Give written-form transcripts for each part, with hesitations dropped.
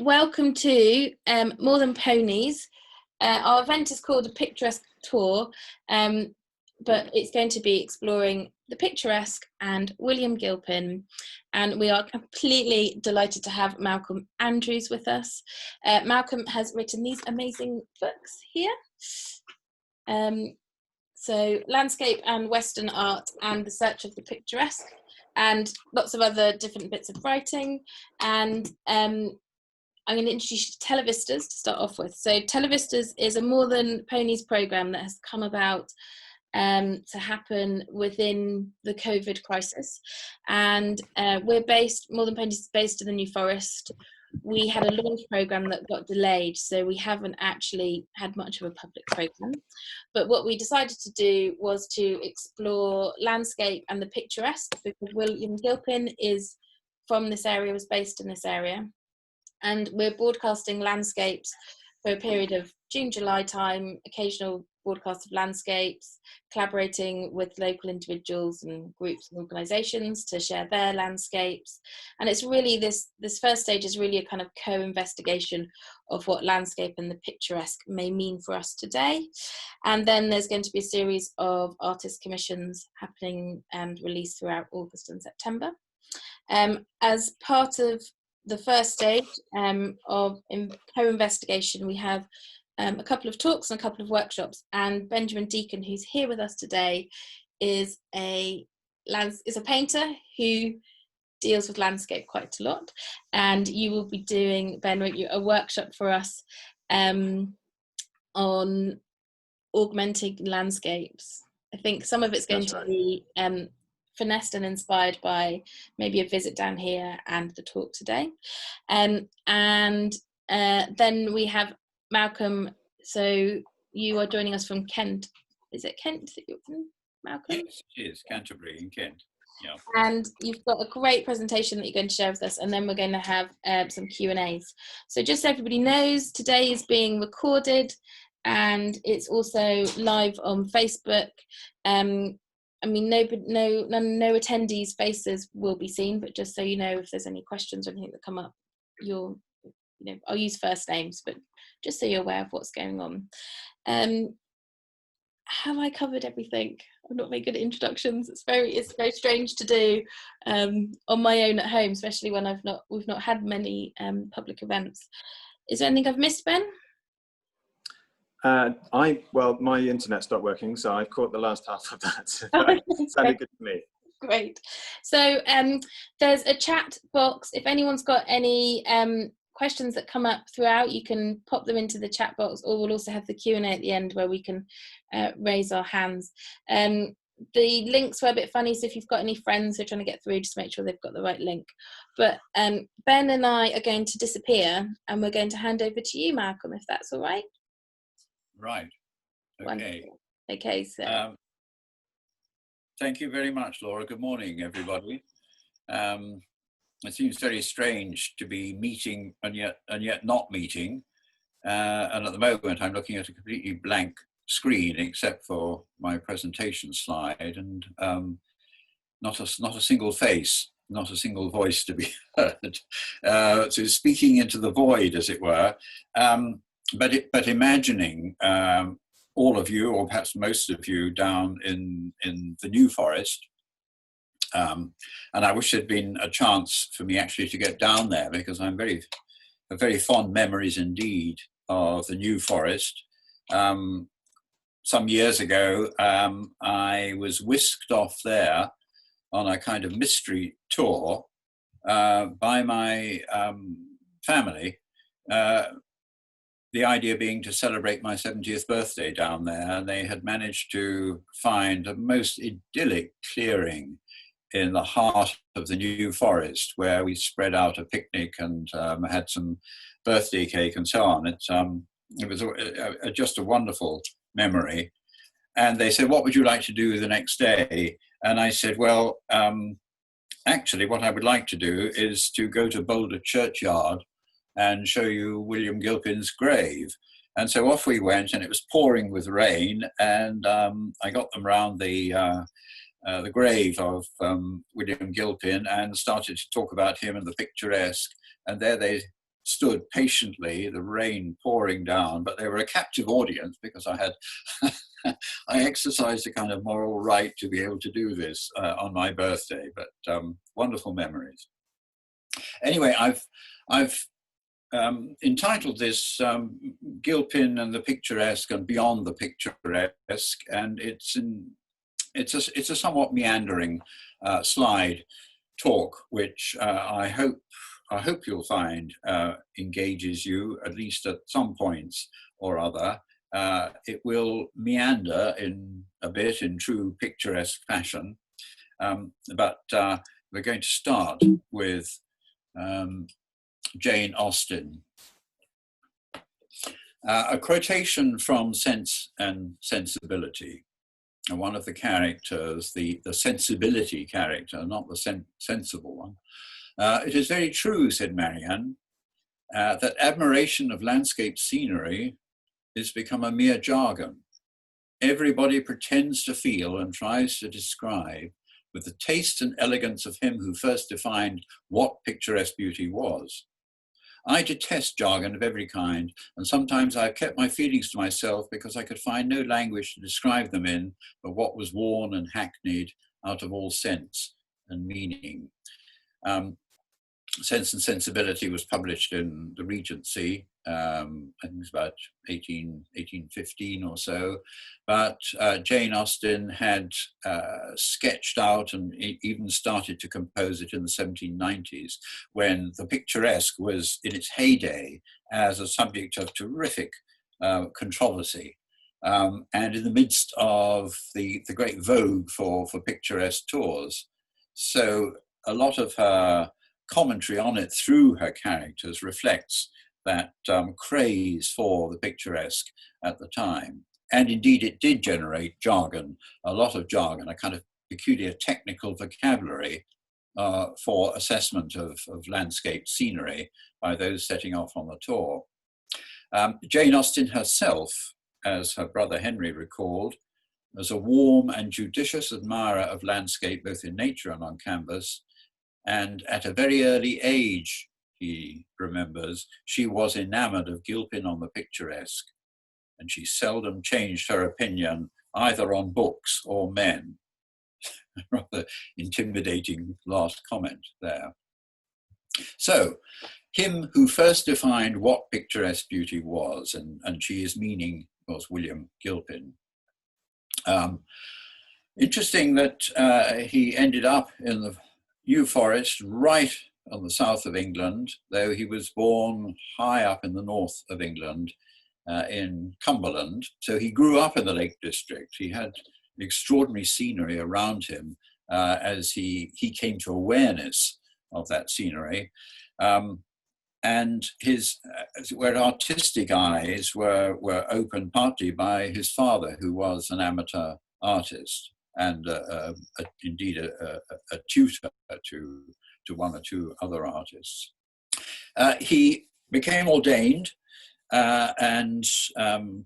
Welcome to More Than Ponies. Our event is called a Picturesque Tour, but it's going to be exploring the picturesque and William Gilpin, and we are completely delighted to have Malcolm Andrews with us. Malcolm has written these amazing books here. So Landscape and Western Art and the Search of the Picturesque, and lots of other different bits of writing. And I'm going to introduce you to Televistas to start off with. So Televistas is a More Than Ponies programme that has come about to happen within the COVID crisis. And we're based, More Than Ponies is based in the New Forest. We had a launch programme that got delayed, so we haven't actually had much of a public programme. But what we decided to do was to explore landscape and the picturesque, because William Gilpin is from this area, was based in this area. And we're broadcasting landscapes for a period of June, July time, occasional broadcasts of landscapes, collaborating with local individuals and groups and organisations to share their landscapes. And it's really this first stage is really a kind of co-investigation of what landscape and the picturesque may mean for us today. And then there's going to be a series of artist commissions happening and released throughout August and September. As part of the first stage of co-investigation, we have a couple of talks and a couple of workshops, and Benjamin Deacon, who's here with us today, is a painter who deals with landscape quite a lot, and you will be doing, Ben, a workshop for us on augmenting landscapes. I think some of it's going to be finessed and inspired by maybe a visit down here and the talk today. And then we have Malcolm. So you are joining us from Kent. Is it Kent that you're from, Malcolm? Yes, it is. Canterbury in Kent. Yeah. And you've got a great presentation that you're going to share with us, and then we're going to have some Q&As. So just so everybody knows, today is being recorded and it's also live on Facebook. I mean, no attendees' faces will be seen, but just so you know, if there's any questions or anything that come up, I'll use first names, but just so you're aware of what's going on. Have I covered everything? I'm not very good at introductions. It's very strange to do on my own at home, especially when we've not had many public events. Is there anything I've missed, Ben? My internet stopped working, so I caught the last half of that. Sounded good to me. Great. So there's a chat box. If anyone's got any questions that come up throughout, you can pop them into the chat box, or we'll also have the Q&A at the end where we can raise our hands. The links were a bit funny, so if you've got any friends who are trying to get through, just make sure they've got the right link. But Ben and I are going to disappear, and we're going to hand over to you, Malcolm, if that's all right. Right. Okay. Wonderful. Okay, so thank you very much, Laura. Good morning, everybody. It seems very strange to be meeting and yet not meeting. And at the moment, I'm looking at a completely blank screen except for my presentation slide, and not a single face, not a single voice to be heard. So speaking into the void, as it were. But imagining all of you, or perhaps most of you, down in the New Forest. And I wish there'd been a chance for me actually to get down there, because I'm very fond memories indeed of the New Forest. Some years ago, I was whisked off there on a kind of mystery tour by my family. The idea being to celebrate my 70th birthday down there. They had managed to find a most idyllic clearing in the heart of the New Forest, where we spread out a picnic and had some birthday cake and so on. It was just a wonderful memory. And they said, what would you like to do the next day? And I said, well, actually what I would like to do is to go to Boulder Churchyard and show you William Gilpin's grave. And so off we went, and it was pouring with rain, and I got them round the grave of William Gilpin and started to talk about him and the picturesque. And there they stood patiently, the rain pouring down, but they were a captive audience because I had, I exercised a kind of moral right to be able to do this on my birthday, but wonderful memories. Anyway, I've entitled this Gilpin and the Picturesque and Beyond the Picturesque, and it's a somewhat meandering slide talk, which I hope you'll find engages you, at least at some points or other. It will meander a bit in true picturesque fashion, but we're going to start with Jane Austen. A quotation from Sense and Sensibility. One of the characters, the sensibility character, not the sensible one. It is very true, said Marianne, that admiration of landscape scenery has become a mere jargon. Everybody pretends to feel and tries to describe with the taste and elegance of him who first defined what picturesque beauty was. I detest jargon of every kind, and sometimes I've kept my feelings to myself because I could find no language to describe them in but what was worn and hackneyed out of all sense and meaning. Sense and Sensibility was published in the Regency, I think it was about 1815 or so, but Jane Austen had sketched out and even started to compose it in the 1790s, when the picturesque was in its heyday as a subject of terrific controversy. And in the midst of the great vogue for picturesque tours. So a lot of her commentary on it through her characters reflects that craze for the picturesque at the time. And indeed, it did generate jargon, a lot of jargon, a kind of peculiar technical vocabulary for assessment of landscape scenery by those setting off on the tour. Jane Austen herself, as her brother Henry recalled, was a warm and judicious admirer of landscape, both in nature and on canvas. And at a very early age, he remembers, she was enamored of Gilpin on the picturesque, and she seldom changed her opinion either on books or men. Rather intimidating last comment there. So, him who first defined what picturesque beauty was, and she is meaning, of course, William Gilpin. Interesting that he ended up in the New Forest, right on the south of England, though he was born high up in the north of England, in Cumberland. So he grew up in the Lake District. He had extraordinary scenery around him as he came to awareness of that scenery. And his artistic eyes were opened partly by his father, who was an amateur artist and indeed a tutor to one or two other artists. He became ordained and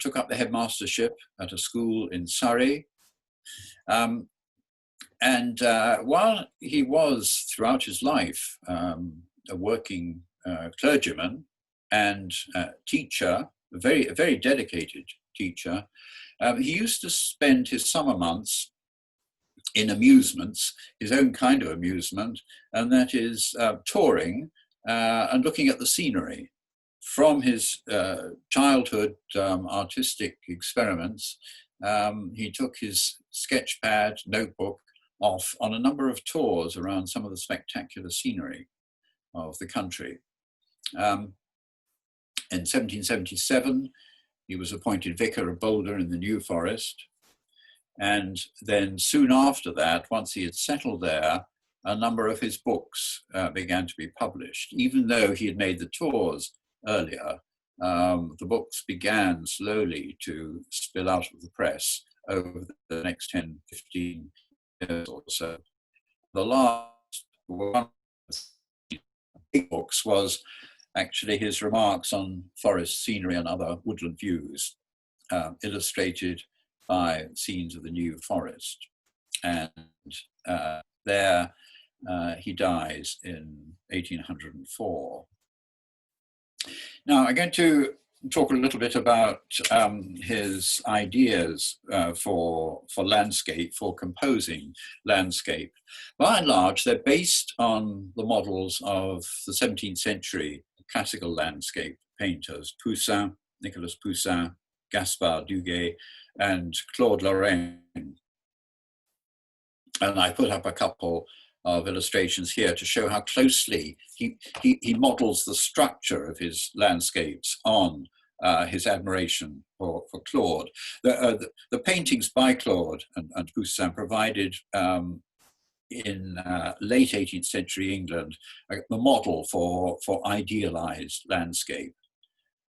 took up the headmastership at a school in Surrey. And while he was, throughout his life, a working clergyman and teacher, a very dedicated teacher, he used to spend his summer months in amusements, his own kind of amusement, and that is touring and looking at the scenery. From his childhood artistic experiments, he took his sketch pad, notebook off on a number of tours around some of the spectacular scenery of the country. In 1777, he was appointed vicar of Boulder in the New Forest. And then soon after that, once he had settled there, a number of his books began to be published. Even though he had made the tours earlier, the books began slowly to spill out of the press over the next 10, 15 years or so. The last one of the big books was actually his remarks on forest scenery and other woodland views, illustrated by scenes of the New Forest. And there he dies in 1804. Now, I'm going to talk a little bit about his ideas for landscape, for composing landscape. By and large, they're based on the models of the 17th century classical landscape painters, Poussin, Nicolas Poussin, Gaspard Duguay, and Claude Lorraine. And I put up a couple of illustrations here to show how closely he models the structure of his landscapes on his admiration for Claude. The paintings by Claude and Poussin provided in late 18th century England the model for idealized landscape,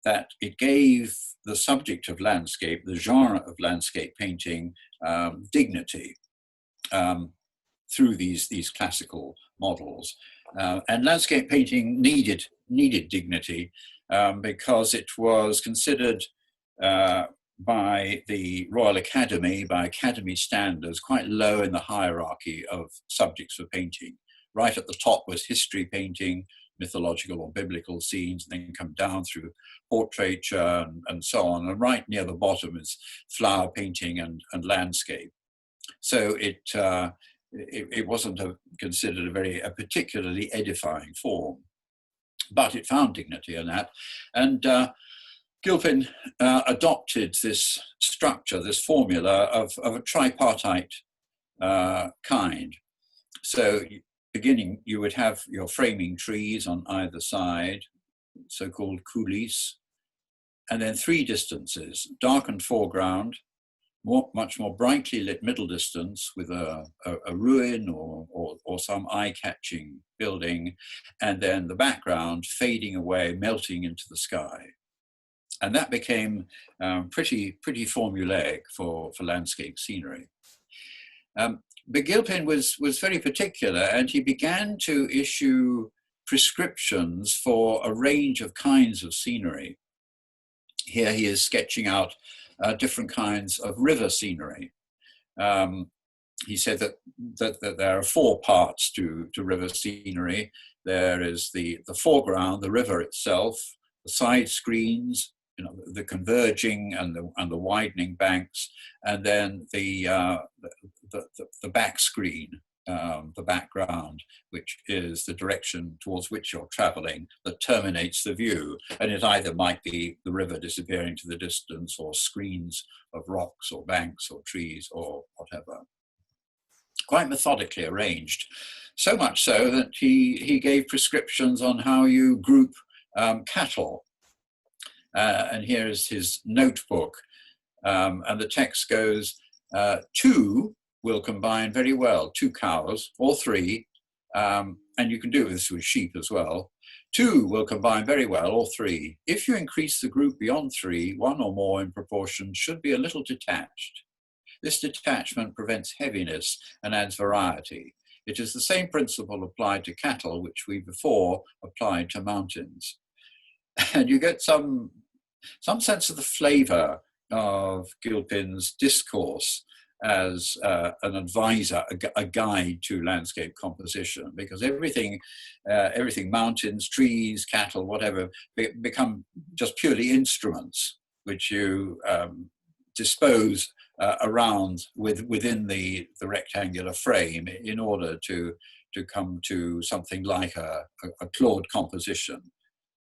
that it gave the subject of landscape, the genre of landscape painting, dignity. Through these classical models. And landscape painting needed dignity because it was considered by the Royal Academy, by Academy standards, quite low in the hierarchy of subjects for painting. Right at the top was history painting, mythological or biblical scenes, and then come down through portraiture and so on. And right near the bottom is flower painting and landscape. So it wasn't considered a particularly edifying form, but it found dignity in that. And Gilpin adopted this structure, this formula of a tripartite kind. So beginning, you would have your framing trees on either side, so-called coulisses, and then three distances: darkened foreground, much more brightly lit middle distance with a ruin or some eye-catching building, and then the background fading away, melting into the sky. And that became pretty formulaic for landscape scenery. But Gilpin was very particular, and he began to issue prescriptions for a range of kinds of scenery. Here he is sketching out different kinds of river scenery. He said that there are four parts to river scenery. There is the foreground, the river itself, the side screens, the converging and the widening banks, and then the back screen, the background, which is the direction towards which you're traveling, that terminates the view. And it either might be the river disappearing to the distance, or screens of rocks or banks or trees or whatever. Quite methodically arranged, so much so that he gave prescriptions on how you group cattle. And here is his notebook, and the text goes, two will combine very well, 2 cows, or 3, and you can do this with sheep as well. 2 will combine very well, or 3. If you increase the group beyond 3, 1 or more in proportion should be a little detached. This detachment prevents heaviness and adds variety. It is the same principle applied to cattle which we before applied to mountains. And you get some sense of the flavor of Gilpin's discourse as an advisor, a guide to landscape composition, because everything, mountains, trees, cattle, whatever, become just purely instruments which you dispose around within the rectangular frame in order to come to something like a Claude composition,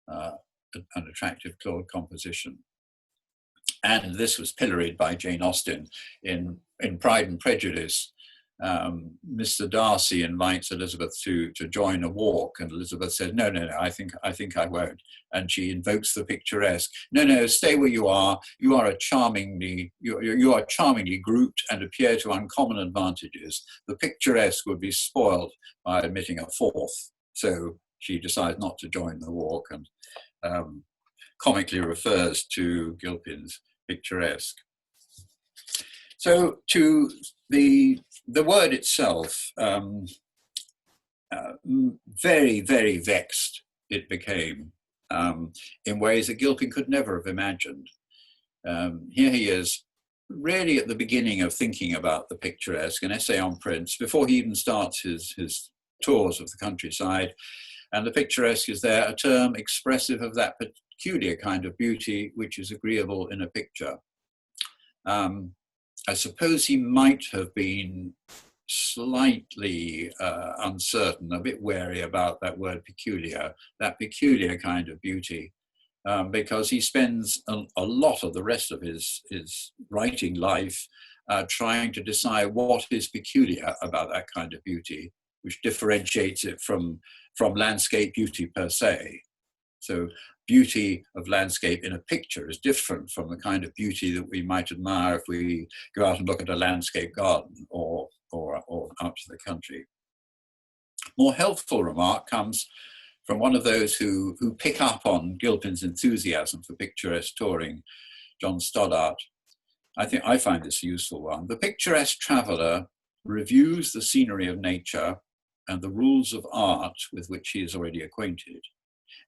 an attractive Claude composition. And this was pilloried by Jane Austen in Pride and Prejudice. Mr. Darcy invites Elizabeth to join a walk, and Elizabeth says, no, I think I won't. And she invokes the picturesque. No, stay where you are. You are charmingly grouped and appear to uncommon advantages. The picturesque would be spoiled by admitting a fourth. So she decides not to join the walk, and comically refers to Gilpin's picturesque. So to the word itself, very, very vexed it became in ways that Gilpin could never have imagined. Here he is, really at the beginning of thinking about the picturesque, an essay on prints, before he even starts his tours of the countryside. And the picturesque is there, a term expressive of that peculiar kind of beauty which is agreeable in a picture. I suppose he might have been slightly uncertain, a bit wary about that word peculiar, that peculiar kind of beauty, because he spends a lot of the rest of his writing life trying to decide what is peculiar about that kind of beauty, which differentiates it from landscape beauty per se. So beauty of landscape in a picture is different from the kind of beauty that we might admire if we go out and look at a landscape garden or out to the country. More helpful remark comes from one of those who pick up on Gilpin's enthusiasm for picturesque touring, John Stoddart. I find this a useful one. The picturesque traveller reviews the scenery of nature and the rules of art with which he is already acquainted,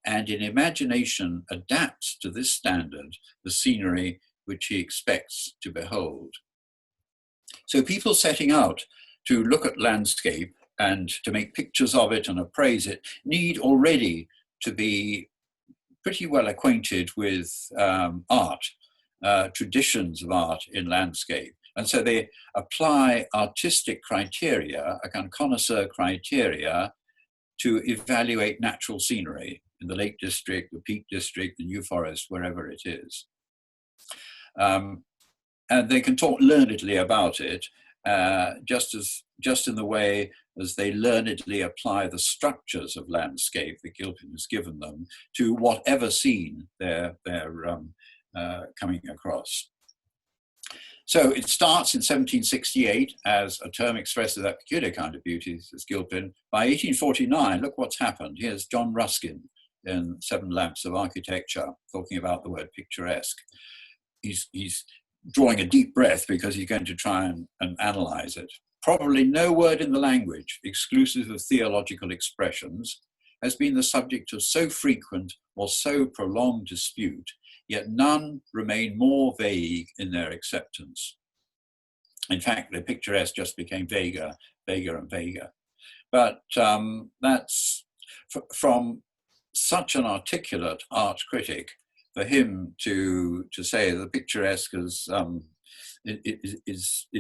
and in imagination adapts to this standard the scenery which he expects to behold. So people setting out to look at landscape and to make pictures of it and appraise it need already to be pretty well acquainted with art, traditions of art in landscape. And so they apply artistic criteria, a kind of connoisseur criteria, to evaluate natural scenery in the Lake District, the Peak District, the New Forest, wherever it is. And they can talk learnedly about it, just in the way as they learnedly apply the structures of landscape that Gilpin has given them to whatever scene they're coming across. So it starts in 1768 as a term expressive of that peculiar kind of beauty, says Gilpin. By 1849, look what's happened. Here's John Ruskin in Seven Lamps of Architecture, talking about the word picturesque. He's drawing a deep breath because he's going to try and analyze it. Probably no word in the language, exclusive of theological expressions, has been the subject of so frequent or so prolonged dispute, yet none remain more vague in their acceptance. In fact, the picturesque just became vaguer and vaguer. But that's from such an articulate art critic, for him to say the picturesque is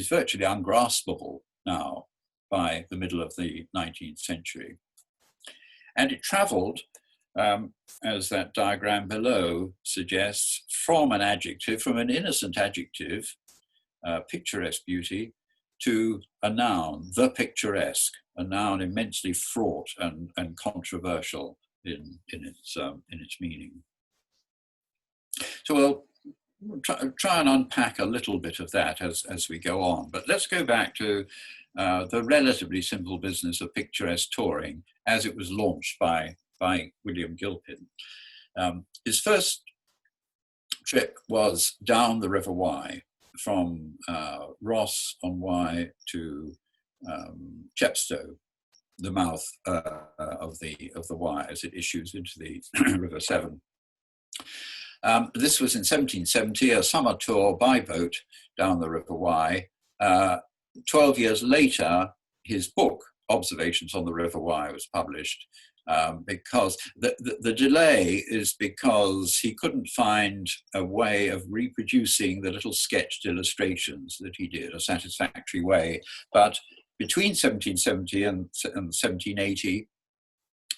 virtually ungraspable now by the middle of the 19th century. And it travelled, as that diagram below suggests, from an adjective, from an innocent adjective, picturesque beauty, to a noun, the picturesque, a noun immensely fraught and controversial in its meaning. So we'll try and unpack a little bit of that as we go on. But let's go back to the relatively simple business of picturesque touring as it was launched by William Gilpin. His first trip was down the River Wye, from Ross on Wye to Chepstow, the mouth of the Wye as it issues into the River Severn. This was in 1770, a summer tour by boat down the River Wye. 12 years later, his book, Observations on the River Wye, was published, because the delay is because he couldn't find a way of reproducing the little sketched illustrations that he did, a satisfactory way. But between 1770 and 1780,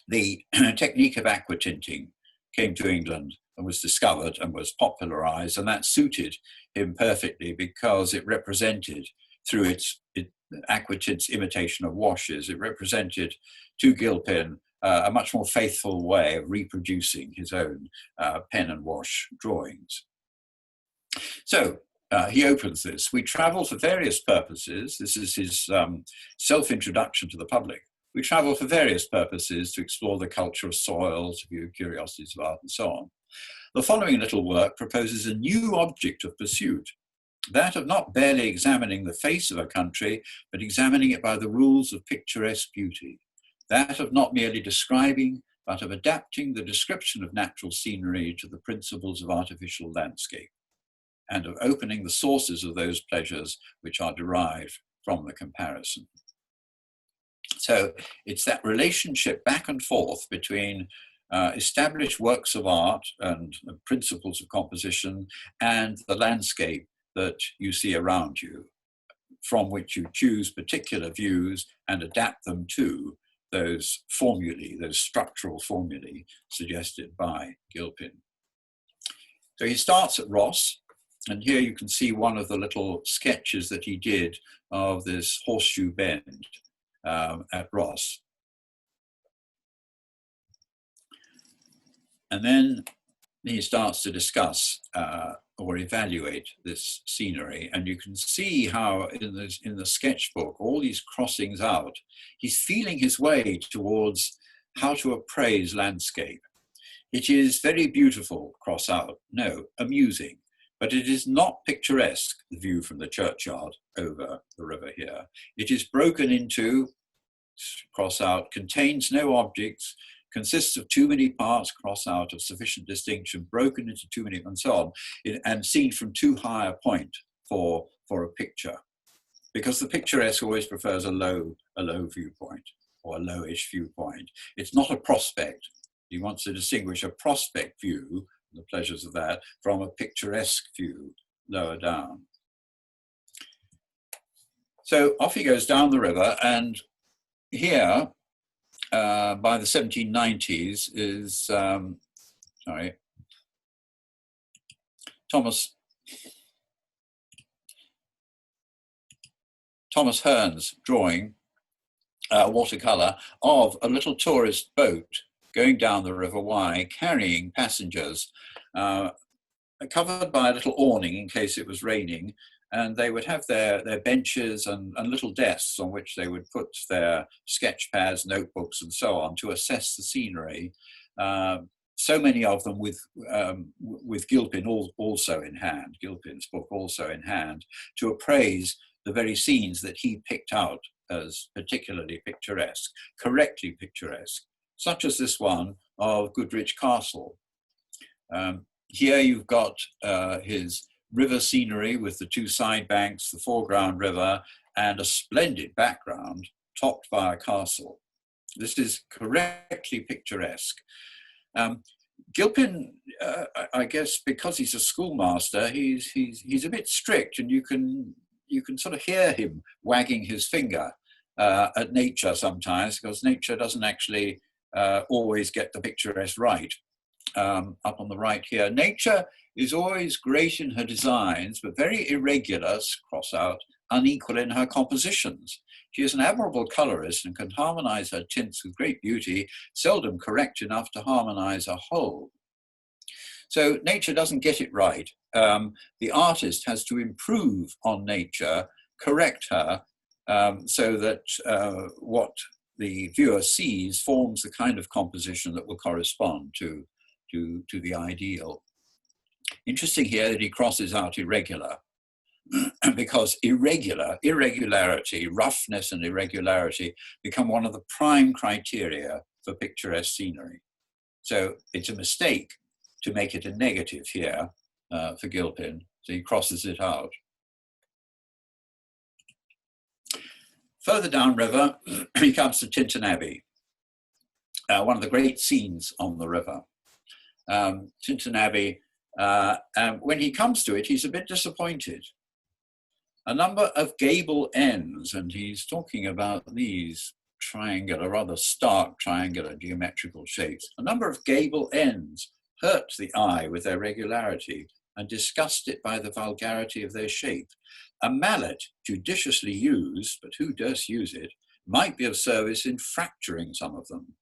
the technique of aquatinting came to England and was discovered and was popularized, and that suited him perfectly because it represented, through its aquatint's imitation of washes, it represented to Gilpin a much more faithful way of reproducing his own pen and wash drawings. So he opens this. We travel for various purposes. This is his self-introduction to the public. We travel for various purposes to explore the culture of soil, to view curiosities of art, and so on. The following little work proposes a new object of pursuit, that of not barely examining the face of a country, but examining it by the rules of picturesque beauty, that of not merely describing, but of adapting the description of natural scenery to the principles of artificial landscape, and of opening the sources of those pleasures which are derived from the comparison. So it's that relationship back and forth between establish works of art and principles of composition, and the landscape that you see around you, from which you choose particular views and adapt them to those formulae, those structural formulae suggested by Gilpin. So he starts at Ross, and here you can see one of the little sketches that he did of this horseshoe bend at Ross. And then he starts to discuss or evaluate this scenery, and you can see how in the sketchbook, all these crossings out, he's feeling his way towards how to appraise landscape. It is very beautiful, cross out, no, amusing, but it is not picturesque, the view from the churchyard over the river here. It is broken into, cross out, contains no objects, consists of too many parts, cross out, of sufficient distinction, broken into too many, and so on, and seen from too high a point for a picture. Because the picturesque always prefers a low viewpoint, or a lowish viewpoint. It's not a prospect. He wants to distinguish a prospect view, the pleasures of that, from a picturesque view lower down. So off he goes down the river, and here, by the 1790s, is, Thomas Hearne's drawing, watercolour, of a little tourist boat going down the River Wye, carrying passengers, covered by a little awning in case it was raining, and they would have their benches and little desks on which they would put their sketch pads, notebooks, and so on to assess the scenery. So many of them with Gilpin also in hand, Gilpin's book also in hand, to appraise the very scenes that he picked out as particularly picturesque, correctly picturesque, such as this one of Goodrich Castle. Here you've got his river scenery with the two side banks, the foreground river, and a splendid background topped by a castle. This is correctly picturesque. Gilpin, I guess, because he's a schoolmaster, he's a bit strict, and you can sort of hear him wagging his finger at nature sometimes, because nature doesn't actually always get the picturesque right. Up on the right here, nature is always great in her designs, but very irregular, cross out, unequal in her compositions. She is an admirable colorist and can harmonize her tints with great beauty, seldom correct enough to harmonize a whole. So nature doesn't get it right. The artist has to improve on nature, correct her, so that what the viewer sees forms the kind of composition that will correspond to the ideal. Interesting here that he crosses out irregular, because irregularity, roughness and irregularity become one of the prime criteria for picturesque scenery. So it's a mistake to make it a negative here for Gilpin, so he crosses it out. Further downriver, he comes to Tintin Abbey, one of the great scenes on the river. Tintin Abbey, when he comes to it, he's a bit disappointed. A number of gable ends, and he's talking about these triangular, rather stark triangular geometrical shapes. A number of gable ends hurt the eye with their regularity and disgust it by the vulgarity of their shape. A mallet, judiciously used, but who durst use it, might be of service in fracturing some of them.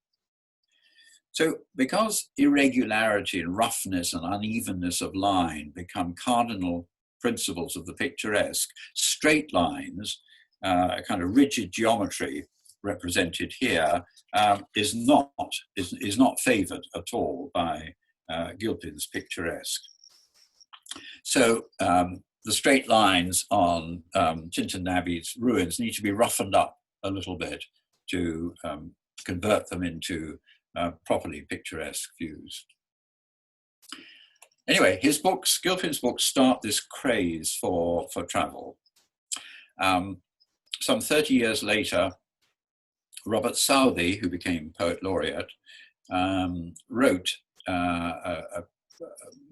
So because irregularity and roughness and unevenness of line become cardinal principles of the picturesque, straight lines, a kind of rigid geometry represented here, is not favoured at all by Gilpin's picturesque. So the straight lines on Tintin Abbey's ruins need to be roughened up a little bit to convert them into properly picturesque views. Anyway, Gilpin's books start this craze for travel. Some 30 years later, Robert Southey, who became poet laureate, wrote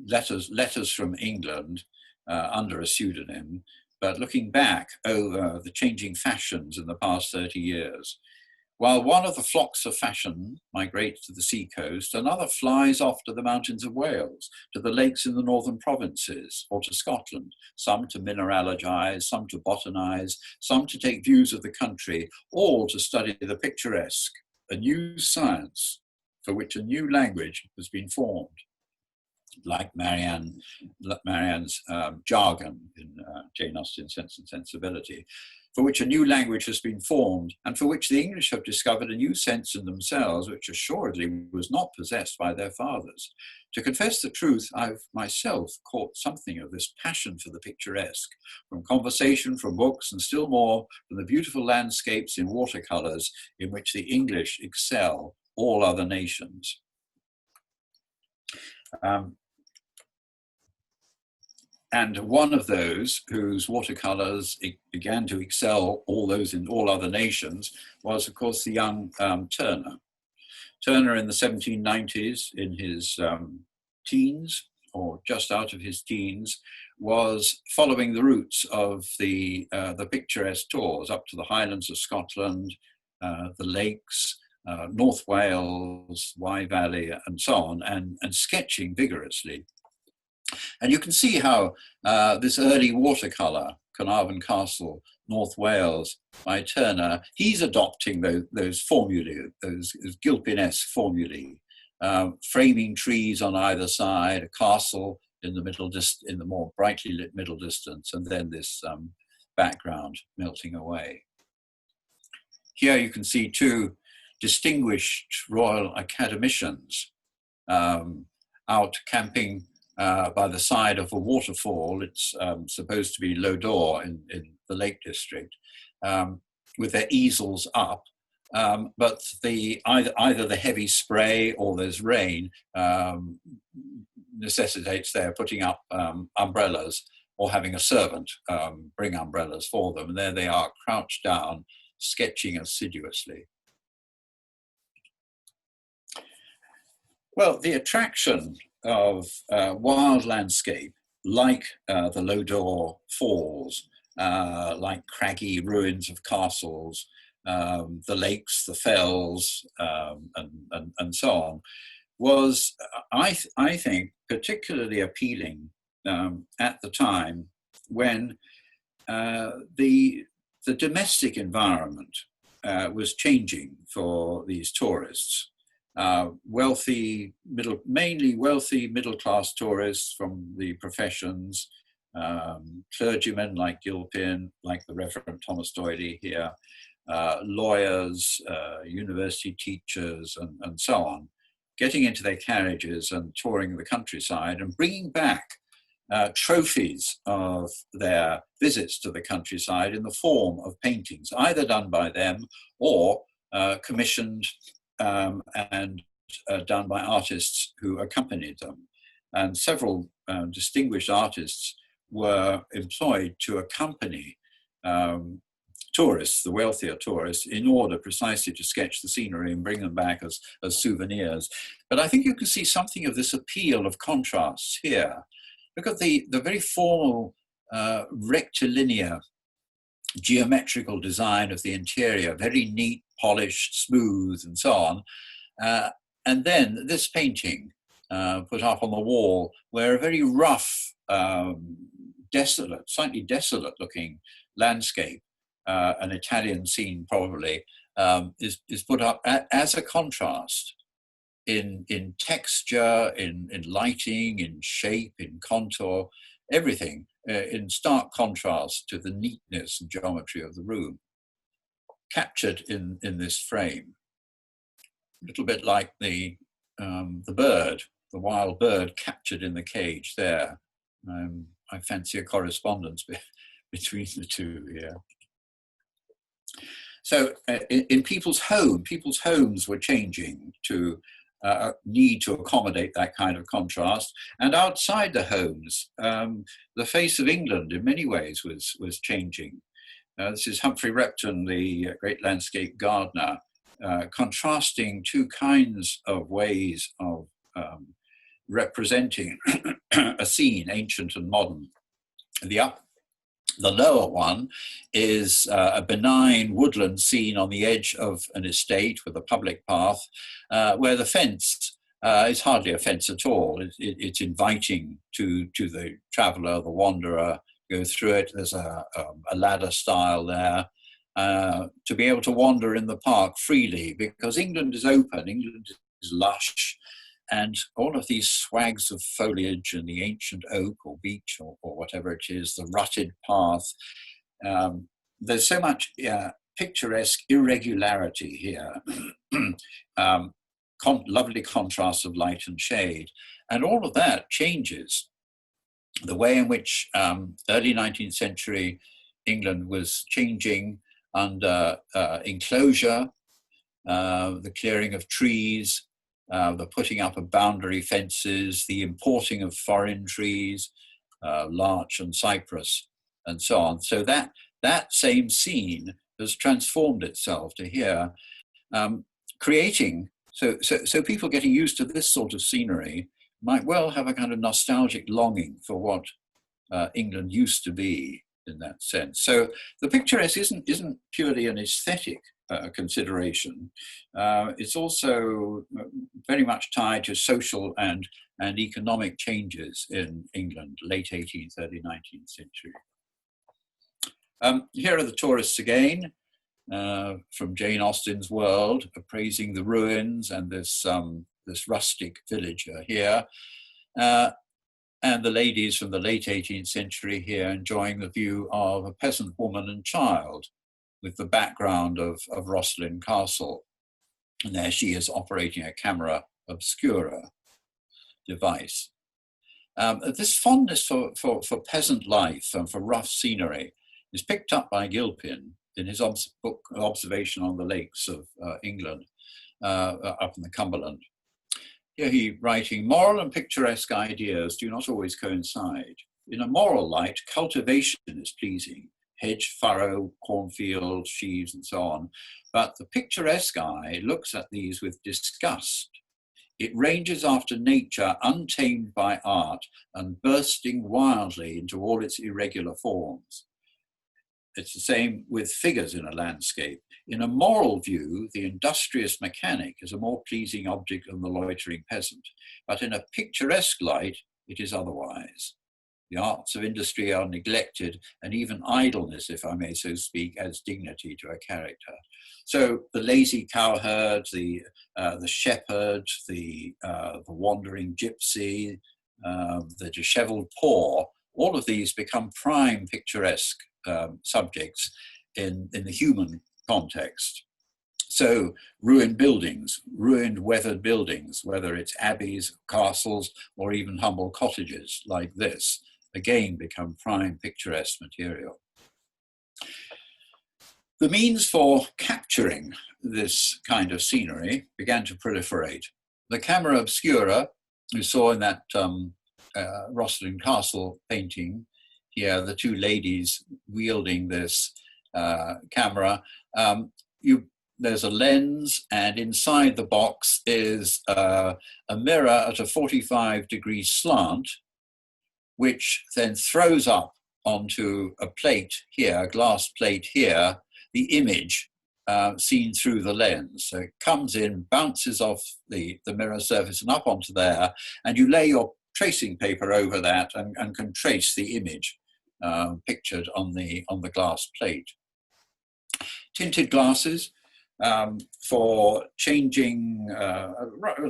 letters from England under a pseudonym, but looking back over the changing fashions in the past 30 years. While one of the flocks of fashion migrates to the seacoast, another flies off to the mountains of Wales, to the lakes in the northern provinces, or to Scotland, some to mineralogize, some to botanize, some to take views of the country, all to study the picturesque, a new science for which a new language has been formed, like Marianne's jargon in Jane Austen's Sense and Sensibility, for which a new language has been formed, and for which the English have discovered a new sense in themselves, which assuredly was not possessed by their fathers. To confess the truth, I've myself caught something of this passion for the picturesque, from conversation, from books, and still more from the beautiful landscapes in watercolours in which the English excel all other nations. And one of those whose watercolours began to excel all those in all other nations was, of course, the young Turner. Turner in the 1790s, in his teens, or just out of his teens, was following the routes of the picturesque tours up to the Highlands of Scotland, the lakes, North Wales, Wye Valley, and so on, and sketching vigorously. And you can see how this early watercolour, Carnarvon Castle, North Wales, by Turner, he's adopting those formulae, those Gilpin-esque formulae, framing trees on either side, a castle in the in the more brightly lit middle distance, and then this background melting away. Here you can see two distinguished Royal Academicians out camping by the side of a waterfall. It's supposed to be Lodore in the Lake District, with their easels up, but either the heavy spray or there's rain necessitates their putting up umbrellas or having a servant bring umbrellas for them. And there they are, crouched down, sketching assiduously. Well, the attraction of wild landscape, like the Lodore Falls, like craggy ruins of castles, the lakes, the fells, and so on, was, I think, particularly appealing at the time when the domestic environment was changing for these tourists. Mainly wealthy middle-class tourists from the professions, clergymen like Gilpin, like the Reverend Thomas Doyley here, lawyers, university teachers, and so on, getting into their carriages and touring the countryside and bringing back trophies of their visits to the countryside in the form of paintings, either done by them or commissioned and done by artists who accompanied them. And several distinguished artists were employed to accompany tourists, the wealthier tourists, in order precisely to sketch the scenery and bring them back as souvenirs. But I think you can see something of this appeal of contrasts here. Look at the very formal rectilinear geometrical design of the interior, very neat, polished, smooth, and so on. And then this painting put up on the wall, where a very rough, desolate, slightly desolate looking landscape, an Italian scene probably, is put up as a contrast in texture, in lighting, in shape, in contour, everything in stark contrast to the neatness and geometry of the room, captured in this frame. A little bit like the bird, the wild bird captured in the cage there. I fancy a correspondence between the two here. So in people's homes were changing to need to accommodate that kind of contrast. And outside the homes, the face of England in many ways was changing. This is Humphrey Repton, the great landscape gardener, contrasting two kinds of ways of representing a scene, ancient and modern. The lower one is a benign woodland scene on the edge of an estate with a public path, where the fence is hardly a fence at all. It's inviting to the traveller, the wanderer, go through it. There's a ladder style there, to be able to wander in the park freely, because England is open, England is lush, and all of these swags of foliage and the ancient oak or beech or whatever it is, the rutted path. There's so much picturesque irregularity here, lovely contrast of light and shade. And all of that changes the way in which early 19th century England was changing under enclosure, the clearing of trees, the putting up of boundary fences, the importing of foreign trees, larch and cypress, and so on. So that same scene has transformed itself to here, creating, so people getting used to this sort of scenery might well have a kind of nostalgic longing for what England used to be in that sense. So the picturesque isn't purely an aesthetic consideration. It's also very much tied to social and economic changes in England, late 18th, early 19th century. Here are the tourists again, from Jane Austen's world, appraising the ruins and this rustic village here. And the ladies from the late 18th century here enjoying the view of a peasant woman and child with the background of Rosslyn Castle. And there she is operating a camera obscura device. This fondness for peasant life and for rough scenery is picked up by Gilpin in his book Observation on the Lakes of England, up in the Cumberland. Here he writing, moral and picturesque ideas do not always coincide. In a moral light, cultivation is pleasing, hedge, furrow, cornfield, sheaves, and so on. But the picturesque eye looks at these with disgust. It ranges after nature untamed by art and bursting wildly into all its irregular forms. It's the same with figures in a landscape. In a moral view, the industrious mechanic is a more pleasing object than the loitering peasant. But in a picturesque light, it is otherwise. The arts of industry are neglected, and even idleness, if I may so speak, adds dignity to a character. So the lazy cowherd, the shepherd, the wandering gypsy, the dishevelled poor, all of these become prime picturesque subjects in the human context. So ruined buildings, ruined weathered buildings, whether it's abbeys, castles, or even humble cottages like this, again become prime picturesque material. The means for capturing this kind of scenery began to proliferate. The camera obscura, you saw in that Rosslyn Castle painting here, the two ladies wielding this camera, there's a lens, and inside the box is a mirror at a 45-degree slant, which then throws up onto a plate here, a glass plate here, the image seen through the lens. So it comes in, bounces off the mirror surface and up onto there, and you lay your tracing paper over that and can trace the image pictured on the glass plate. Tinted glasses for changing,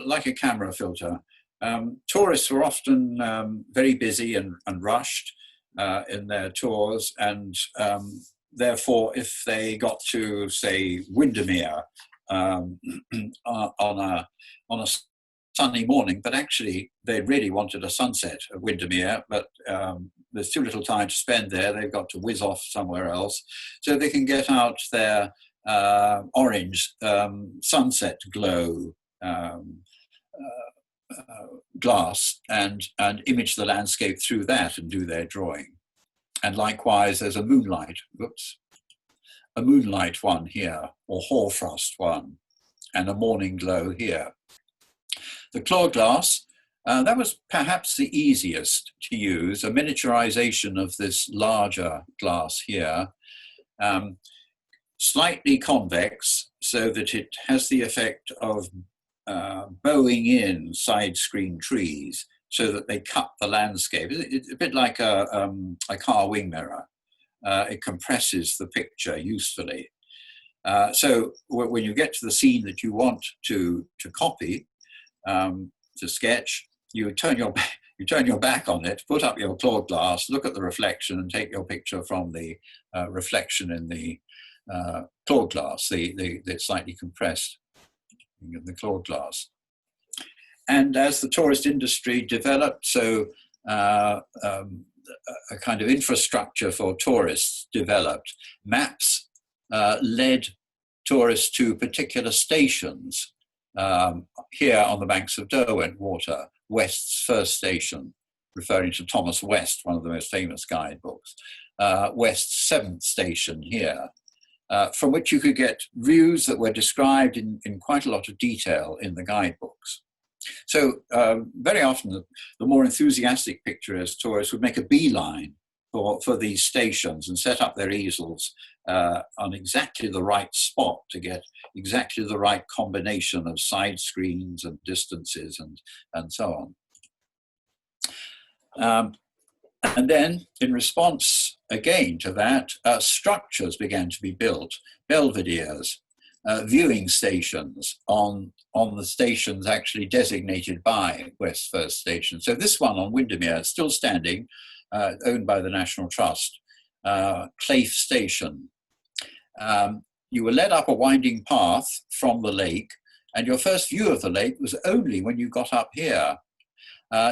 like a camera filter. Tourists were often very busy and rushed in their tours, and therefore, if they got to, say, Windermere on a sunny morning, but actually they really wanted a sunset at Windermere, but there's too little time to spend there. They've got to whiz off somewhere else, so they can get out their orange sunset glow glass and image the landscape through that and do their drawing. And likewise, there's a moonlight one here, or hoarfrost one. and a morning glow here. The claw glass, that was perhaps the easiest to use, a miniaturization of this larger glass here, slightly convex so that it has the effect of bowing in side screen trees so that they cut the landscape. It's a bit like a car wing mirror. It compresses the picture usefully. So when you get to the scene that you want to copy, to sketch, you turn your back on it, put up your claw glass, look at the reflection, and take your picture from the reflection in the claw glass, the slightly compressed in the claw glass. And as the tourist industry developed, so a kind of infrastructure for tourists developed. Maps led tourists to particular stations. Here on the banks of Derwent Water, West's first station, referring to Thomas West, one of the most famous guidebooks. West's seventh station here, from which you could get views that were described in quite a lot of detail in the guidebooks. So very often the more enthusiastic picturesque tourists would make a beeline for these stations and set up their easels on exactly the right spot to get exactly the right combination of side screens and distances and so on. And then in response again to that, structures began to be built, belvederes, viewing stations on the stations actually designated by West's first station. So this one on Windermere, still standing, owned by the National Trust, Claife Station. You were led up a winding path from the lake, and your first view of the lake was only when you got up here.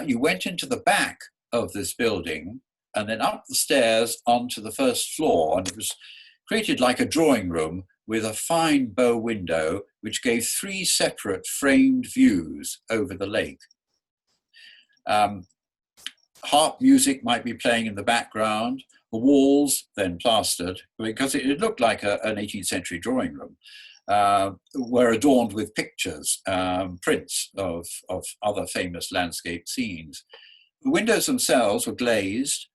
You went into the back of this building and then up the stairs onto the first floor, and it was created like a drawing room with a fine bow window which gave 3 separate framed views over the lake. Harp music might be playing in the background. The walls, then plastered, because it looked like an 18th century drawing room, were adorned with pictures, prints of other famous landscape scenes. The windows themselves were glazed,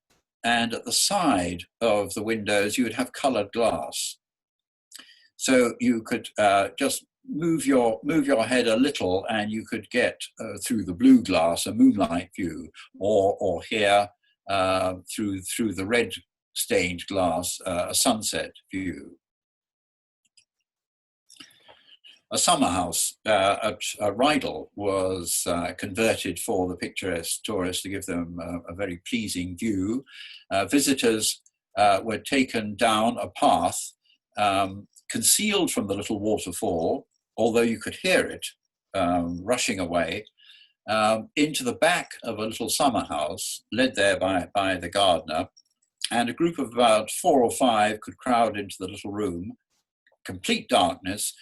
and at the side of the windows you would have coloured glass. So you could just move your head a little, and you could get through the blue glass a moonlight view, or here through the red stained glass a sunset view. A summer house at Rydal was converted for the picturesque tourists to give them a very pleasing view. Visitors were taken down a path concealed from the little waterfall, although you could hear it rushing away, into the back of a little summer house, led there by the gardener, and a group of about 4 or 5 could crowd into the little room, complete darkness,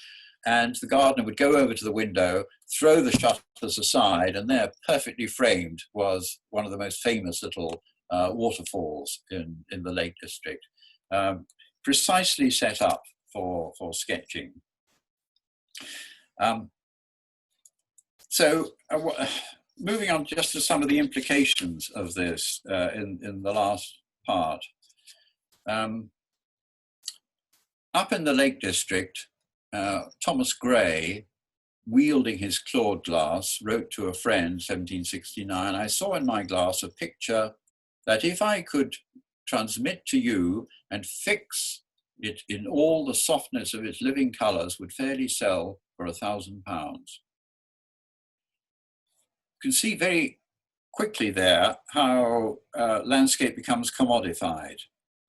and the gardener would go over to the window, throw the shutters aside, and there, perfectly framed, was one of the most famous little waterfalls in the Lake District, precisely set up for sketching. So moving on just to some of the implications of this in the last part. Up in the Lake District, Thomas Gray, wielding his clawed glass, wrote to a friend, 1769, "I saw in my glass a picture that if I could transmit to you and fix it in all the softness of its living colours, would fairly sell for £1,000. You can see very quickly there how landscape becomes commodified.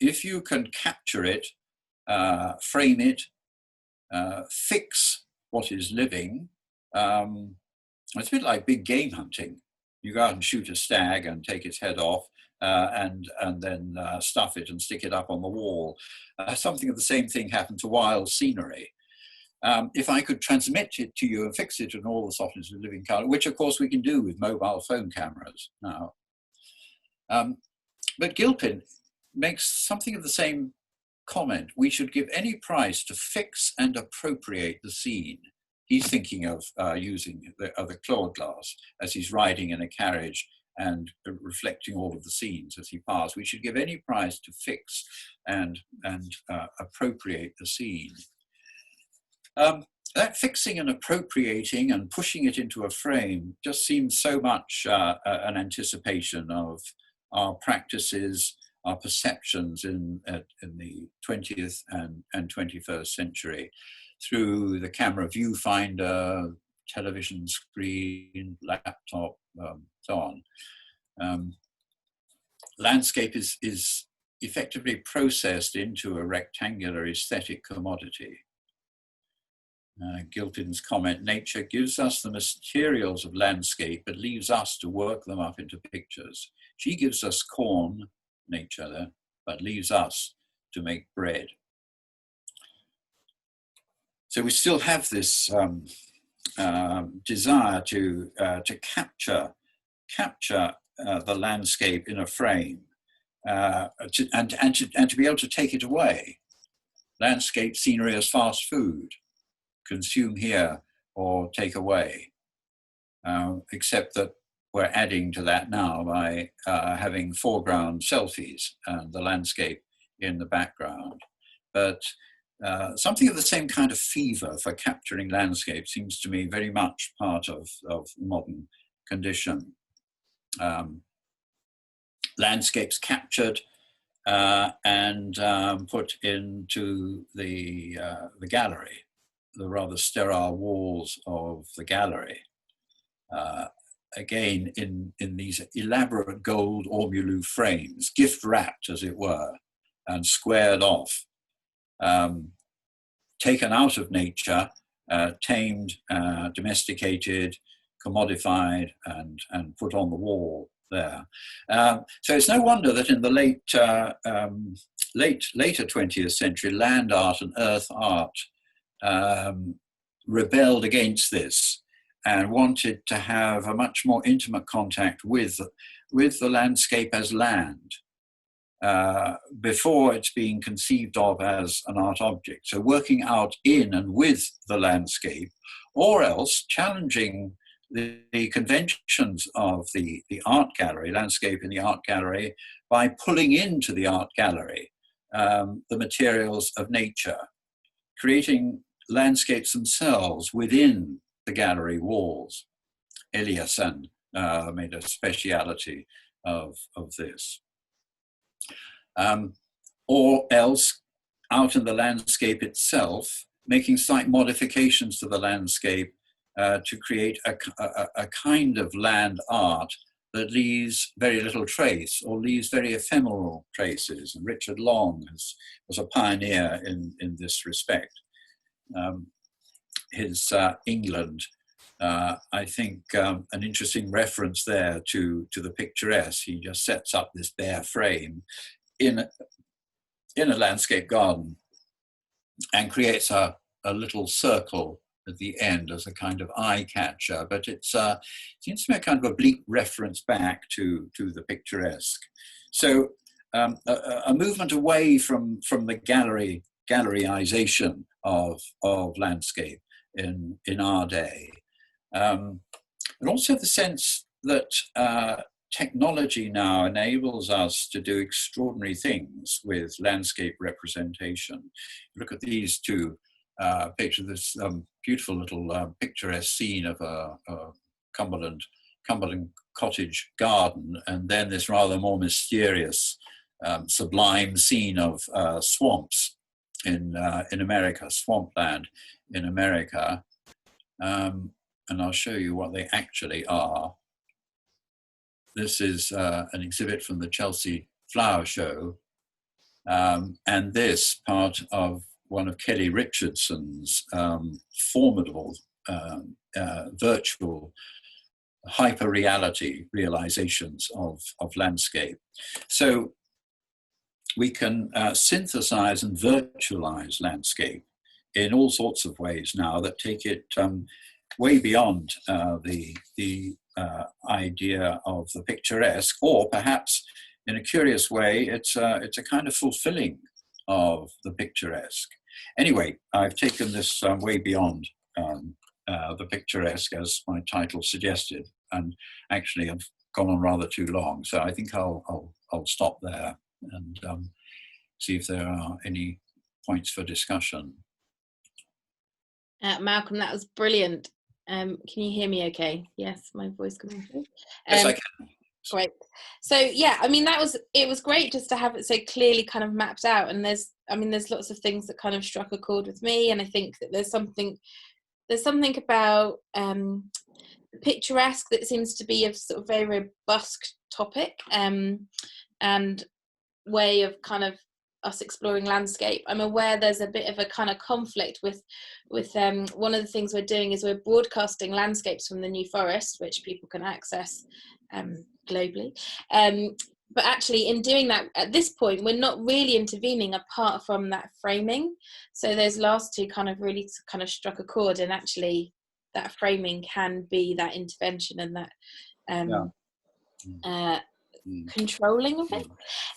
If you can capture it, frame it, fix what is living, it's a bit like big game hunting. You go out and shoot a stag and take its head off, and then stuff it and stick it up on the wall. Something of the same thing happened to wild scenery. If I could transmit it to you and fix it in all the softness of living colour, which of course we can do with mobile phone cameras now. But Gilpin makes something of the same comment. We should give any price to fix and appropriate the scene. he's thinking of using the Claude glass as he's riding in a carriage and reflecting all of the scenes as he passes. We should give any price to fix and appropriate the scene. That fixing and appropriating and pushing it into a frame just seems so much an anticipation of our practices, our perceptions in the 20th and 21st century through the camera viewfinder, television screen, laptop, so on. Landscape is effectively processed into a rectangular aesthetic commodity. Gilpin's comment, nature gives us the materials of landscape, but leaves us to work them up into pictures. She gives us corn, nature there, but leaves us to make bread. So we still have this desire to capture the landscape in a frame and to be able to take it away. Landscape scenery as fast food. Consume here or take away, except that we're adding to that now by having foreground selfies and the landscape in the background. But something of the same kind of fever for capturing landscape seems to me very much part of the modern condition. Landscapes captured and put into the gallery, the rather sterile walls of the gallery. Again, in these elaborate gold ormolu frames, gift wrapped as it were, and squared off, taken out of nature, tamed, domesticated, commodified, and put on the wall there. So it's no wonder that in the later 20th century, land art and earth art rebelled against this and wanted to have a much more intimate contact with the landscape as land before it's being conceived of as an art object. So working out in and with the landscape, or else challenging the conventions of the art gallery, landscape in the art gallery, by pulling into the art gallery the materials of nature, creating landscapes themselves within the gallery walls. Eliasson made a speciality of this. Or else, out in the landscape itself, making slight modifications to the landscape to create a kind of land art that leaves very little trace or leaves very ephemeral traces. And Richard Long was a pioneer in this respect. His England, I think an interesting reference there to the picturesque. He just sets up this bare frame in a landscape garden and creates a little circle at the end as a kind of eye catcher, but it seems to be a kind of oblique reference back to the picturesque. So a movement away from the galleryization of landscape in our day, and also the sense that technology now enables us to do extraordinary things with landscape representation. Look at these two pictures, this beautiful little picturesque scene of a Cumberland cottage garden, and then this rather more mysterious, sublime scene of swamps in America, swampland in America. And I'll show you what they actually are. This is an exhibit from the Chelsea Flower Show, and this part of one of Kelly Richardson's formidable virtual hyper-reality realizations of landscape. So we can synthesize and virtualize landscape in all sorts of ways now that take it way beyond the idea of the picturesque, or perhaps in a curious way, it's a kind of fulfilling of the picturesque. Anyway, I've taken this way beyond the picturesque, as my title suggested, and actually I've gone on rather too long, so I think I'll stop there and see if there are any points for discussion. Malcolm, that was brilliant. Can you hear me okay? Yes, my voice coming through? Yes, I can. Great. So yeah, I mean, it was great just to have it so clearly kind of mapped out, and there's lots of things that kind of struck a chord with me, and I think that there's something about picturesque that seems to be a sort of very robust topic, and way of kind of us exploring landscape. I'm aware there's a bit of a kind of conflict with one of the things we're doing is we're broadcasting landscapes from the New Forest, which people can access globally. But actually, in doing that, at this point, we're not really intervening apart from that framing. So those last two kind of really kind of struck a chord, and actually that framing can be that intervention and that controlling of it.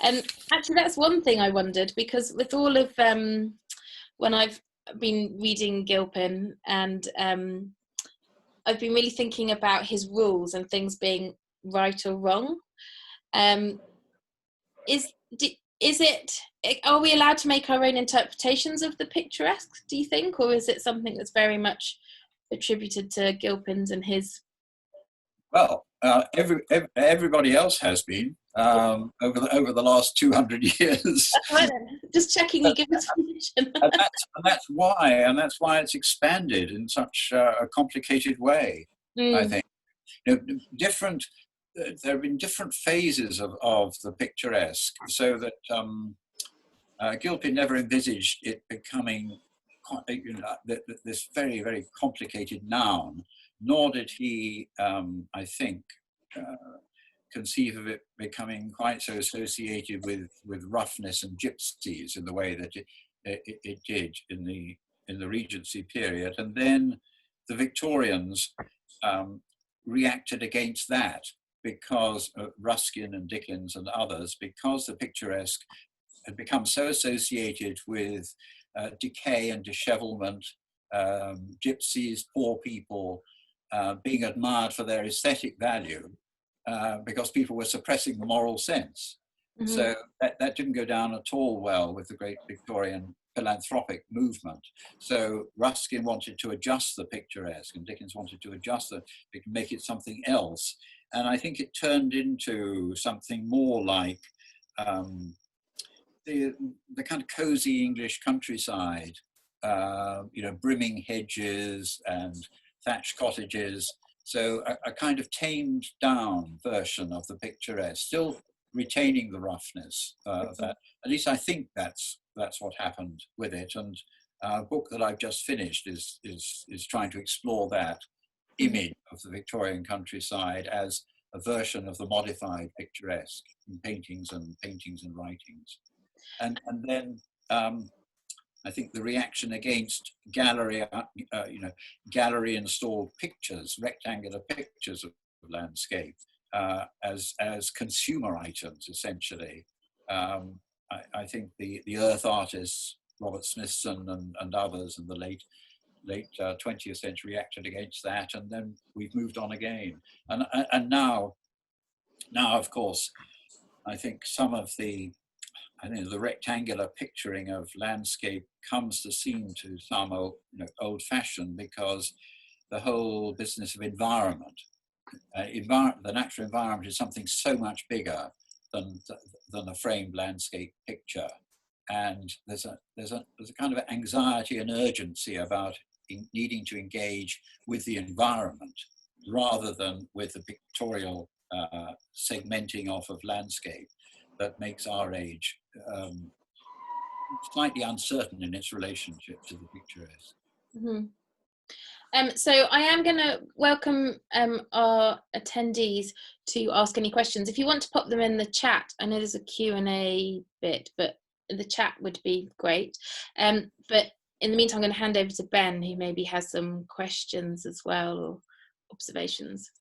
And actually, that's one thing I wondered, because with all of when I've been reading Gilpin, and I've been really thinking about his rules and things being right or wrong. Are we allowed to make our own interpretations of the picturesque, do you think, or is it something that's very much attributed to Gilpin's and his? Well, everybody else has been over the last 200 years. Just checking you give us permission. and that's why it's expanded in such a complicated way. I think there have been different phases of the picturesque, so that Gilpin never envisaged it becoming this very, very complicated noun, nor did he, I think, conceive of it becoming quite so associated with roughness and gypsies in the way that it did in the Regency period. And then the Victorians reacted against that, because Ruskin and Dickens and others, because the picturesque had become so associated with decay and dishevelment, gypsies, poor people, being admired for their aesthetic value, because people were suppressing the moral sense. Mm-hmm. So that didn't go down at all well with the great Victorian philanthropic movement. So Ruskin wanted to adjust the picturesque, and Dickens wanted to adjust it, make it something else. And I think it turned into something more like the kind of cozy English countryside, brimming hedges and thatched cottages. So a kind of tamed down version of the picturesque, still retaining the roughness of that. At least I think that's what happened with it. And a book that I've just finished is trying to explore that image of the Victorian countryside as a version of the modified picturesque in paintings and writings. And then I think the reaction against gallery installed pictures, rectangular pictures of landscape as consumer items, essentially. I think the earth artists, Robert Smithson and others in the late 20th century acted against that, and then we've moved on again. And now of course, I think some of the rectangular picturing of landscape comes to seem to some old-fashioned, because the whole business of environment, the natural environment is something so much bigger than a framed landscape picture, and there's a kind of anxiety and urgency about needing to engage with the environment rather than with the pictorial segmenting off of landscape that makes our age slightly uncertain in its relationship to the picturesque. Mm-hmm. So I am going to welcome our attendees to ask any questions. If you want to pop them in the chat, I know there's a Q&A bit, but the chat would be great. But in the meantime, I'm going to hand over to Ben, who maybe has some questions as well, or observations.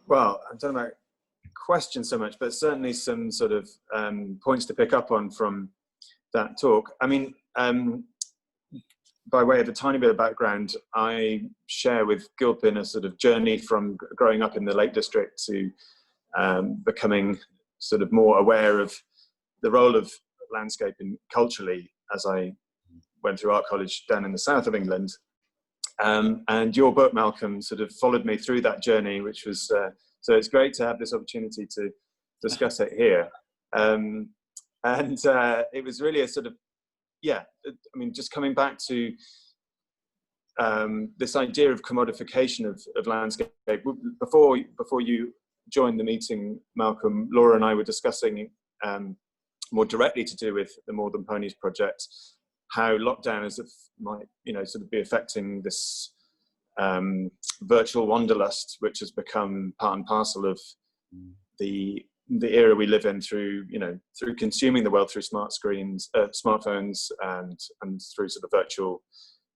Well, I don't know about questions so much, but certainly some sort of points to pick up on from that talk. I mean, by way of a tiny bit of background, I share with Gilpin a sort of journey from growing up in the Lake District to becoming sort of more aware of the role of landscape culturally as I went through art college down in the south of England. And your book, Malcolm, sort of followed me through that journey, which was, so it's great to have this opportunity to discuss it here. And it was really a sort of, I mean, just coming back to this idea of commodification of landscape. Before you joined the meeting, Malcolm, Laura and I were discussing more directly to do with the More Than Ponies project, how lockdown might, sort of be affecting this virtual wanderlust, which has become part and parcel of the era we live in through consuming the world through smartphones and through sort of virtual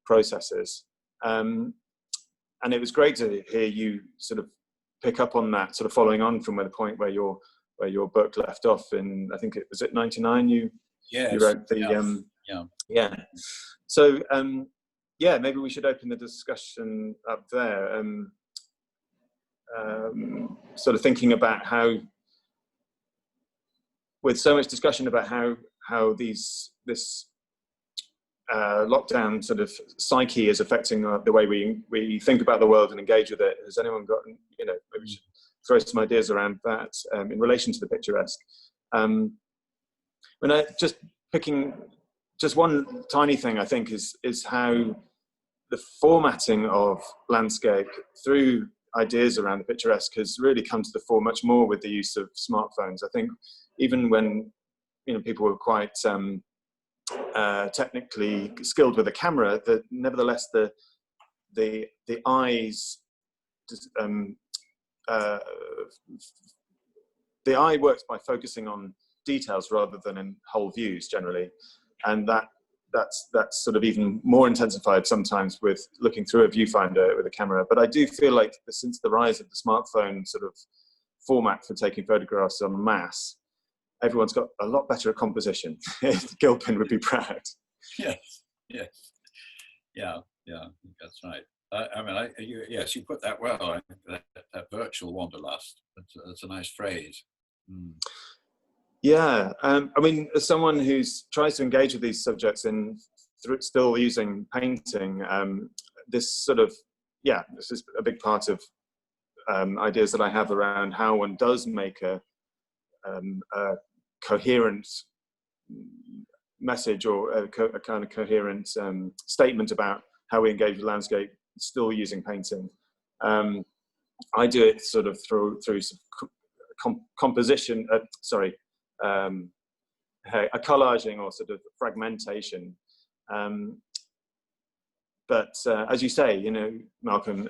processes. And it was great to hear you sort of pick up on that, sort of following on from the point where your book left off in, I think it was at 99. You wrote the So maybe we should open the discussion up there. Sort of thinking about how, with so much discussion about how this lockdown sort of psyche is affecting the way we think about the world and engage with it. Has anyone got, maybe we should throw some ideas around that in relation to the picturesque? When I picking one tiny thing, I think is how the formatting of landscape through ideas around the picturesque has really come to the fore much more with the use of smartphones. I think even when people were quite technically skilled with a camera, that nevertheless the eyes the eye works by focusing on details rather than in whole views generally, and that's sort of even more intensified sometimes with looking through a viewfinder with a camera. But I do feel like since the rise of the smartphone sort of format for taking photographs en masse, everyone's got a lot better at composition. Gilpin would be proud. Yes, yeah, that's right. Yes, you put that well. That virtual wanderlust. That's a nice phrase. Mm. Yeah, I mean, as someone who tries to engage with these subjects still using painting, this is a big part of ideas that I have around how one does make a coherent message or a kind of coherent statement about how we engage with landscape, still using painting. I do it sort of through some composition. A collaging or sort of fragmentation. But as you say, Malcolm,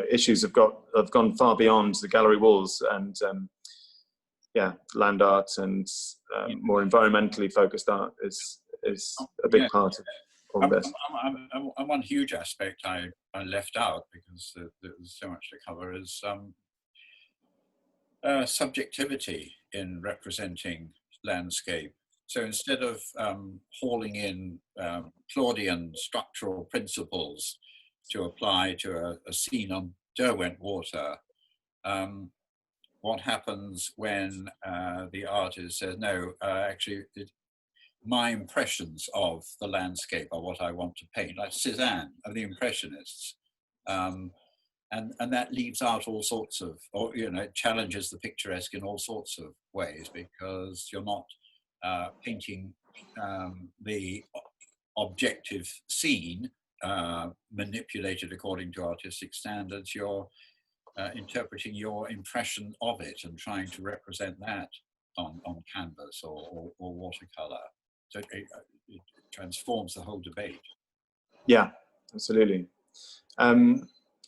issues have gone far beyond the gallery walls and land art and more environmentally focused art is a big part of all this. And one huge aspect I left out because there was so much to cover is subjectivity in representing landscape. So instead of hauling in Claudian structural principles to apply to a scene on Derwent Water, what happens when the artist says, no, actually, my impressions of the landscape are what I want to paint, like Cézanne of the Impressionists. And that leaves out all sorts of, it challenges the picturesque in all sorts of ways because you're not painting the objective scene manipulated according to artistic standards. You're interpreting your impression of it and trying to represent that on canvas or watercolor. So it transforms the whole debate. Yeah, absolutely.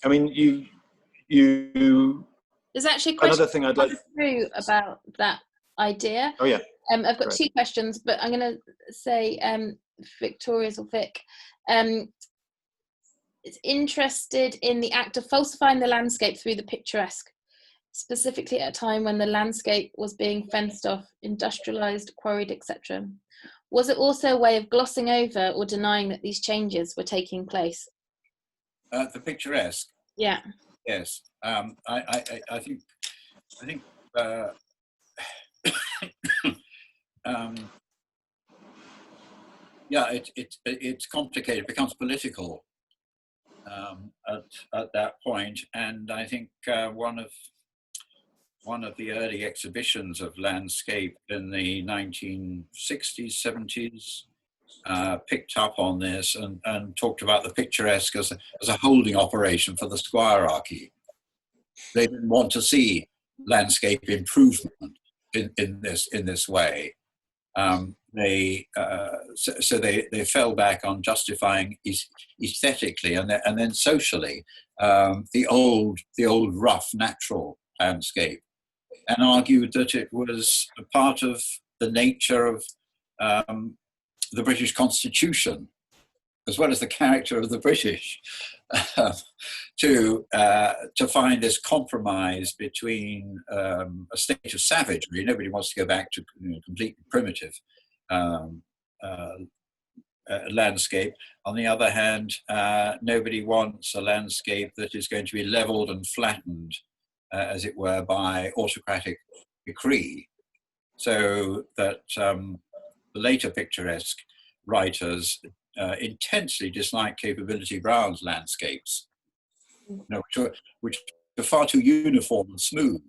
I mean, you. There's actually a question another thing I'd like through about that idea. Oh yeah. I've got two questions, but I'm going to say Victoria's or Vic is interested in the act of falsifying the landscape through the picturesque, specifically at a time when the landscape was being fenced off, industrialized, quarried, etc. Was it also a way of glossing over or denying that these changes were taking place? The picturesque. Yeah. Yes. I think. Yeah, it's complicated. It becomes political at that point, and I think one of the early exhibitions of landscape in the 1960s, 70s picked up on this and talked about the picturesque as a holding operation for the squirearchy. They didn't want to see landscape improvement in this way. They fell back on justifying aesthetically and then socially the old rough natural landscape, and argued that it was a part of the nature of the British Constitution, as well as the character of the British, to find this compromise between a state of savagery. Nobody wants to go back to completely primitive landscape. On the other hand, nobody wants a landscape that is going to be leveled and flattened, as it were, by autocratic decree. So that the later picturesque writers intensely disliked Capability Brown's landscapes, which are far too uniform and smooth.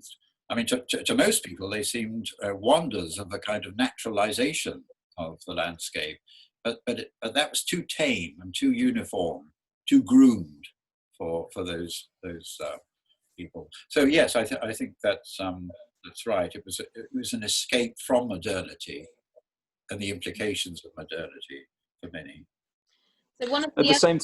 I mean, to most people, they seemed wonders of a kind of naturalization of the landscape, but that was too tame and too uniform, too groomed for those people. So yes, I think that's right. It was an escape from modernity and the implications of modernity for many. So one of At the same.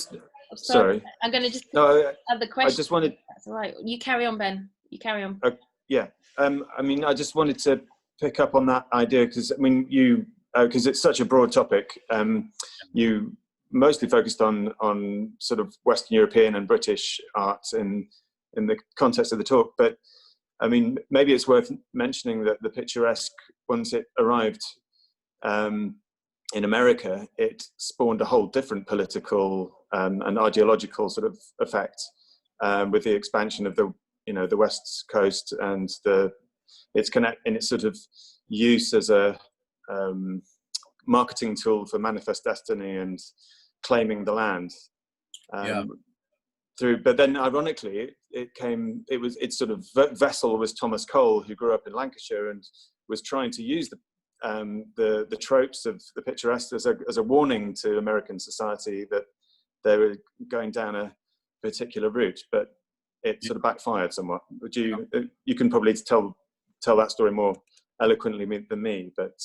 Sorry, I'm going to just add the question. I just wanted. That's all right. You carry on, Ben. You carry on. Yeah. I mean, I just wanted to pick up on that idea because I mean, because it's such a broad topic. You mostly focused on sort of Western European and British art in the context of the talk, but I mean, maybe it's worth mentioning that the picturesque, once it arrived in America, it spawned a whole different political and ideological sort of effect with the expansion of the West Coast and its sort of use as a marketing tool for manifest destiny and claiming the land. But then ironically, its sort of vessel was Thomas Cole, who grew up in Lancashire and was trying to use the tropes of the picturesque as a warning to American society that they were going down a particular route, but it sort of backfired somewhat. You can probably tell that story more eloquently than me, but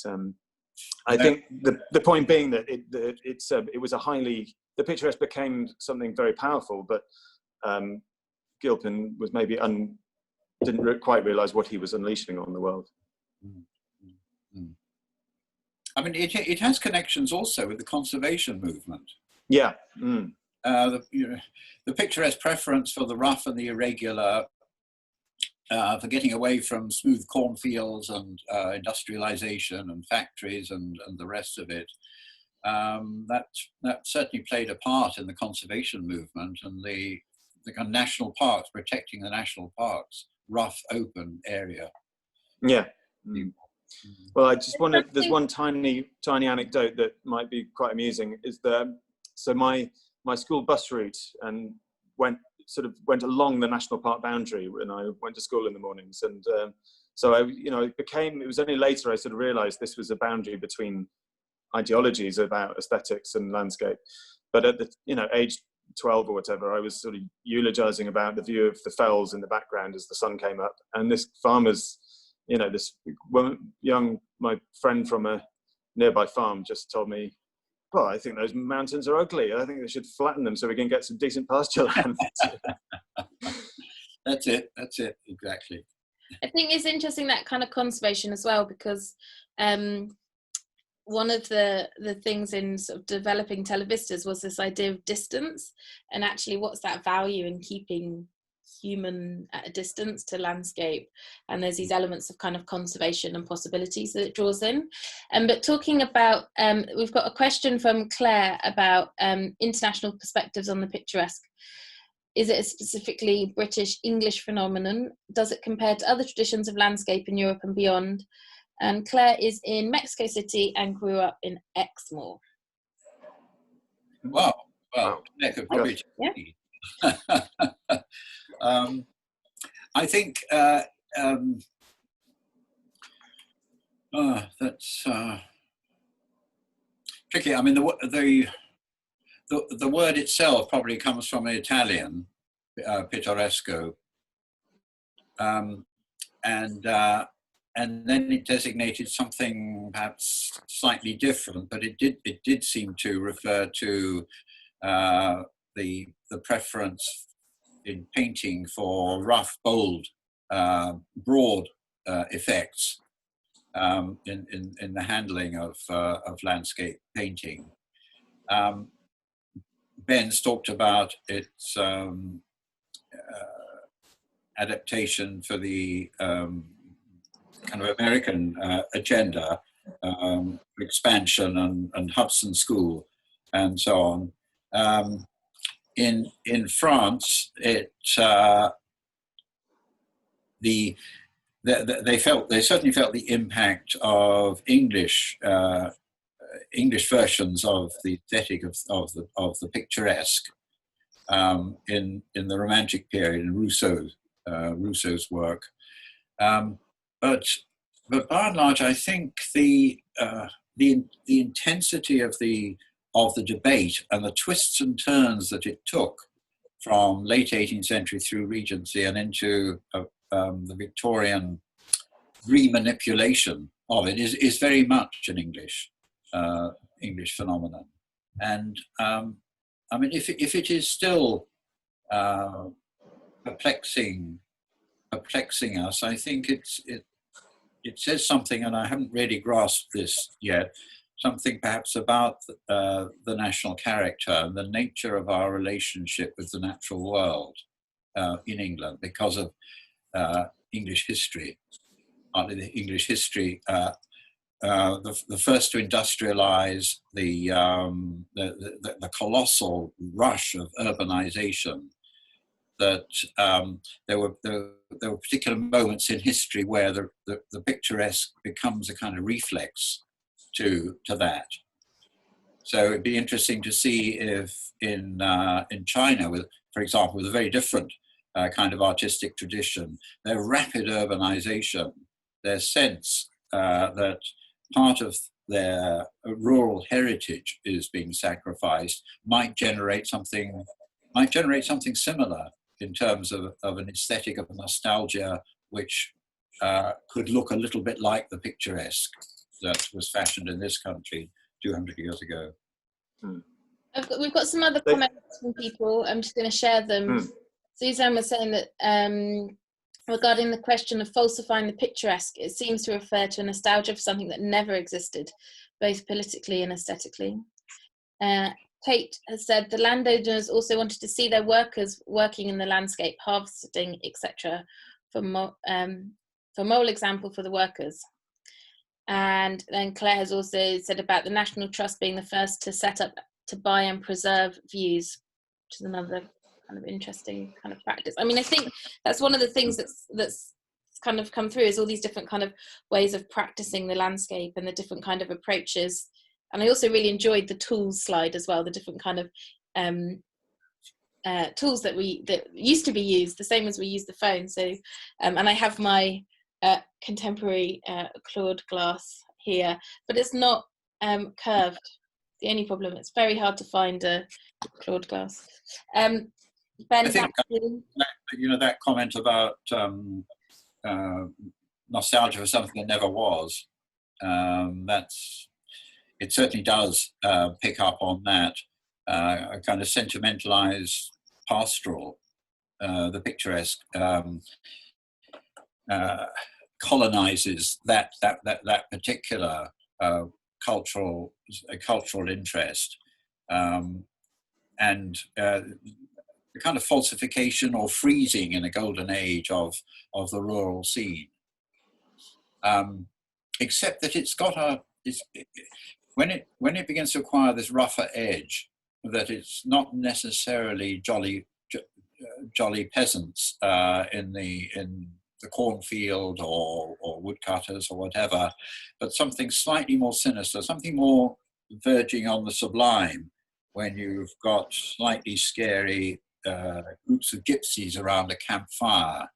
I think the point being that it was the picturesque became something very powerful, but Gilpin was maybe didn't quite realize what he was unleashing on the world. I mean, it has connections also with the conservation movement. Yeah. The picturesque preference for the rough and the irregular, for getting away from smooth cornfields and industrialization and factories and the rest of it. That certainly played a part in the conservation movement and the kind of national parks, protecting the national parks, rough, open area. Yeah. Well, I just there's one tiny anecdote that might be quite amusing, is so my school bus route and went along the national park boundary when I went to school in the mornings. And so it was only later I sort of realized this was a boundary between ideologies about aesthetics and landscape. But at the age 12 or whatever, I was sort of eulogizing about the view of the fells in the background as the sun came up, and this farmer's my friend from a nearby farm just told me, well, I think those mountains are ugly. I think they should flatten them so we can get some decent pasture land. That's it, exactly. I think it's interesting, that kind of conservation as well, because one of the things in sort of developing televistas was this idea of distance, and actually what's that value in keeping human at a distance to landscape, and there's these elements of kind of conservation and possibilities that it draws in. But talking about, we've got a question from Claire about international perspectives on the picturesque. Is it a specifically British English phenomenon? Does it compare to other traditions of landscape in Europe and beyond? And Claire is in Mexico City and grew up in Exmoor. Wow. Well, that could probably I think that's tricky. I mean, the word itself probably comes from Italian, pittoresco, and then it designated something perhaps slightly different, but it did seem to refer to the preference in painting for rough, bold, broad effects in the handling of landscape painting. Ben's talked about its adaptation for the kind of American agenda, expansion and Hudson School and so on. In France, they certainly felt the impact of English versions of the aesthetic of the picturesque in the Romantic period in Rousseau's work, but by and large, I think the intensity of the debate and the twists and turns that it took from late 18th century through Regency and into the Victorian remanipulation of it is very much an English phenomenon. And I mean, if it is still perplexing us, I think it says something, and I haven't really grasped this yet, something perhaps about the national character and the nature of our relationship with the natural world in England because of English history. Partly the English history, the first to industrialize the colossal rush of urbanization. That there were particular moments in history where the picturesque becomes a kind of reflex to that. So it'd be interesting to see if in China, for example, with a very different kind of artistic tradition, their rapid urbanization, their sense that part of their rural heritage is being sacrificed might generate something similar in terms of an aesthetic of nostalgia, which could look a little bit like the picturesque that was fashioned in this country 200 years ago. We've got some other comments from people. I'm just going to share them. Suzanne was saying that regarding the question of falsifying the picturesque, it seems to refer to a nostalgia for something that never existed, both politically and aesthetically. Tate has said the landowners also wanted to see their workers working in the landscape, harvesting, etc. For moral example for the workers. And then Claire has also said about the National Trust being the first to set up to buy and preserve views, which is another kind of interesting kind of practice. I mean, I think that's one of the things that's kind of come through is all these different kind of ways of practicing the landscape and the different kind of approaches. And I also really enjoyed the tools slide as well, the different kind of tools that used to be used, the same as we use the phone. So, and I have my contemporary Claude glass here, but it's not curved. The only problem, it's very hard to find a Claude glass. Ben, I think that comment about nostalgia for something that never was, it certainly does pick up on that a kind of sentimentalized pastoral, the picturesque colonizes that particular cultural interest, and a kind of falsification or freezing in a golden age of the rural scene. Except that it's got when it begins to acquire this rougher edge, that it's not necessarily jolly peasants in the cornfield or woodcutters or whatever, but something slightly more sinister, something more verging on the sublime, when you've got slightly scary groups of gypsies around a campfire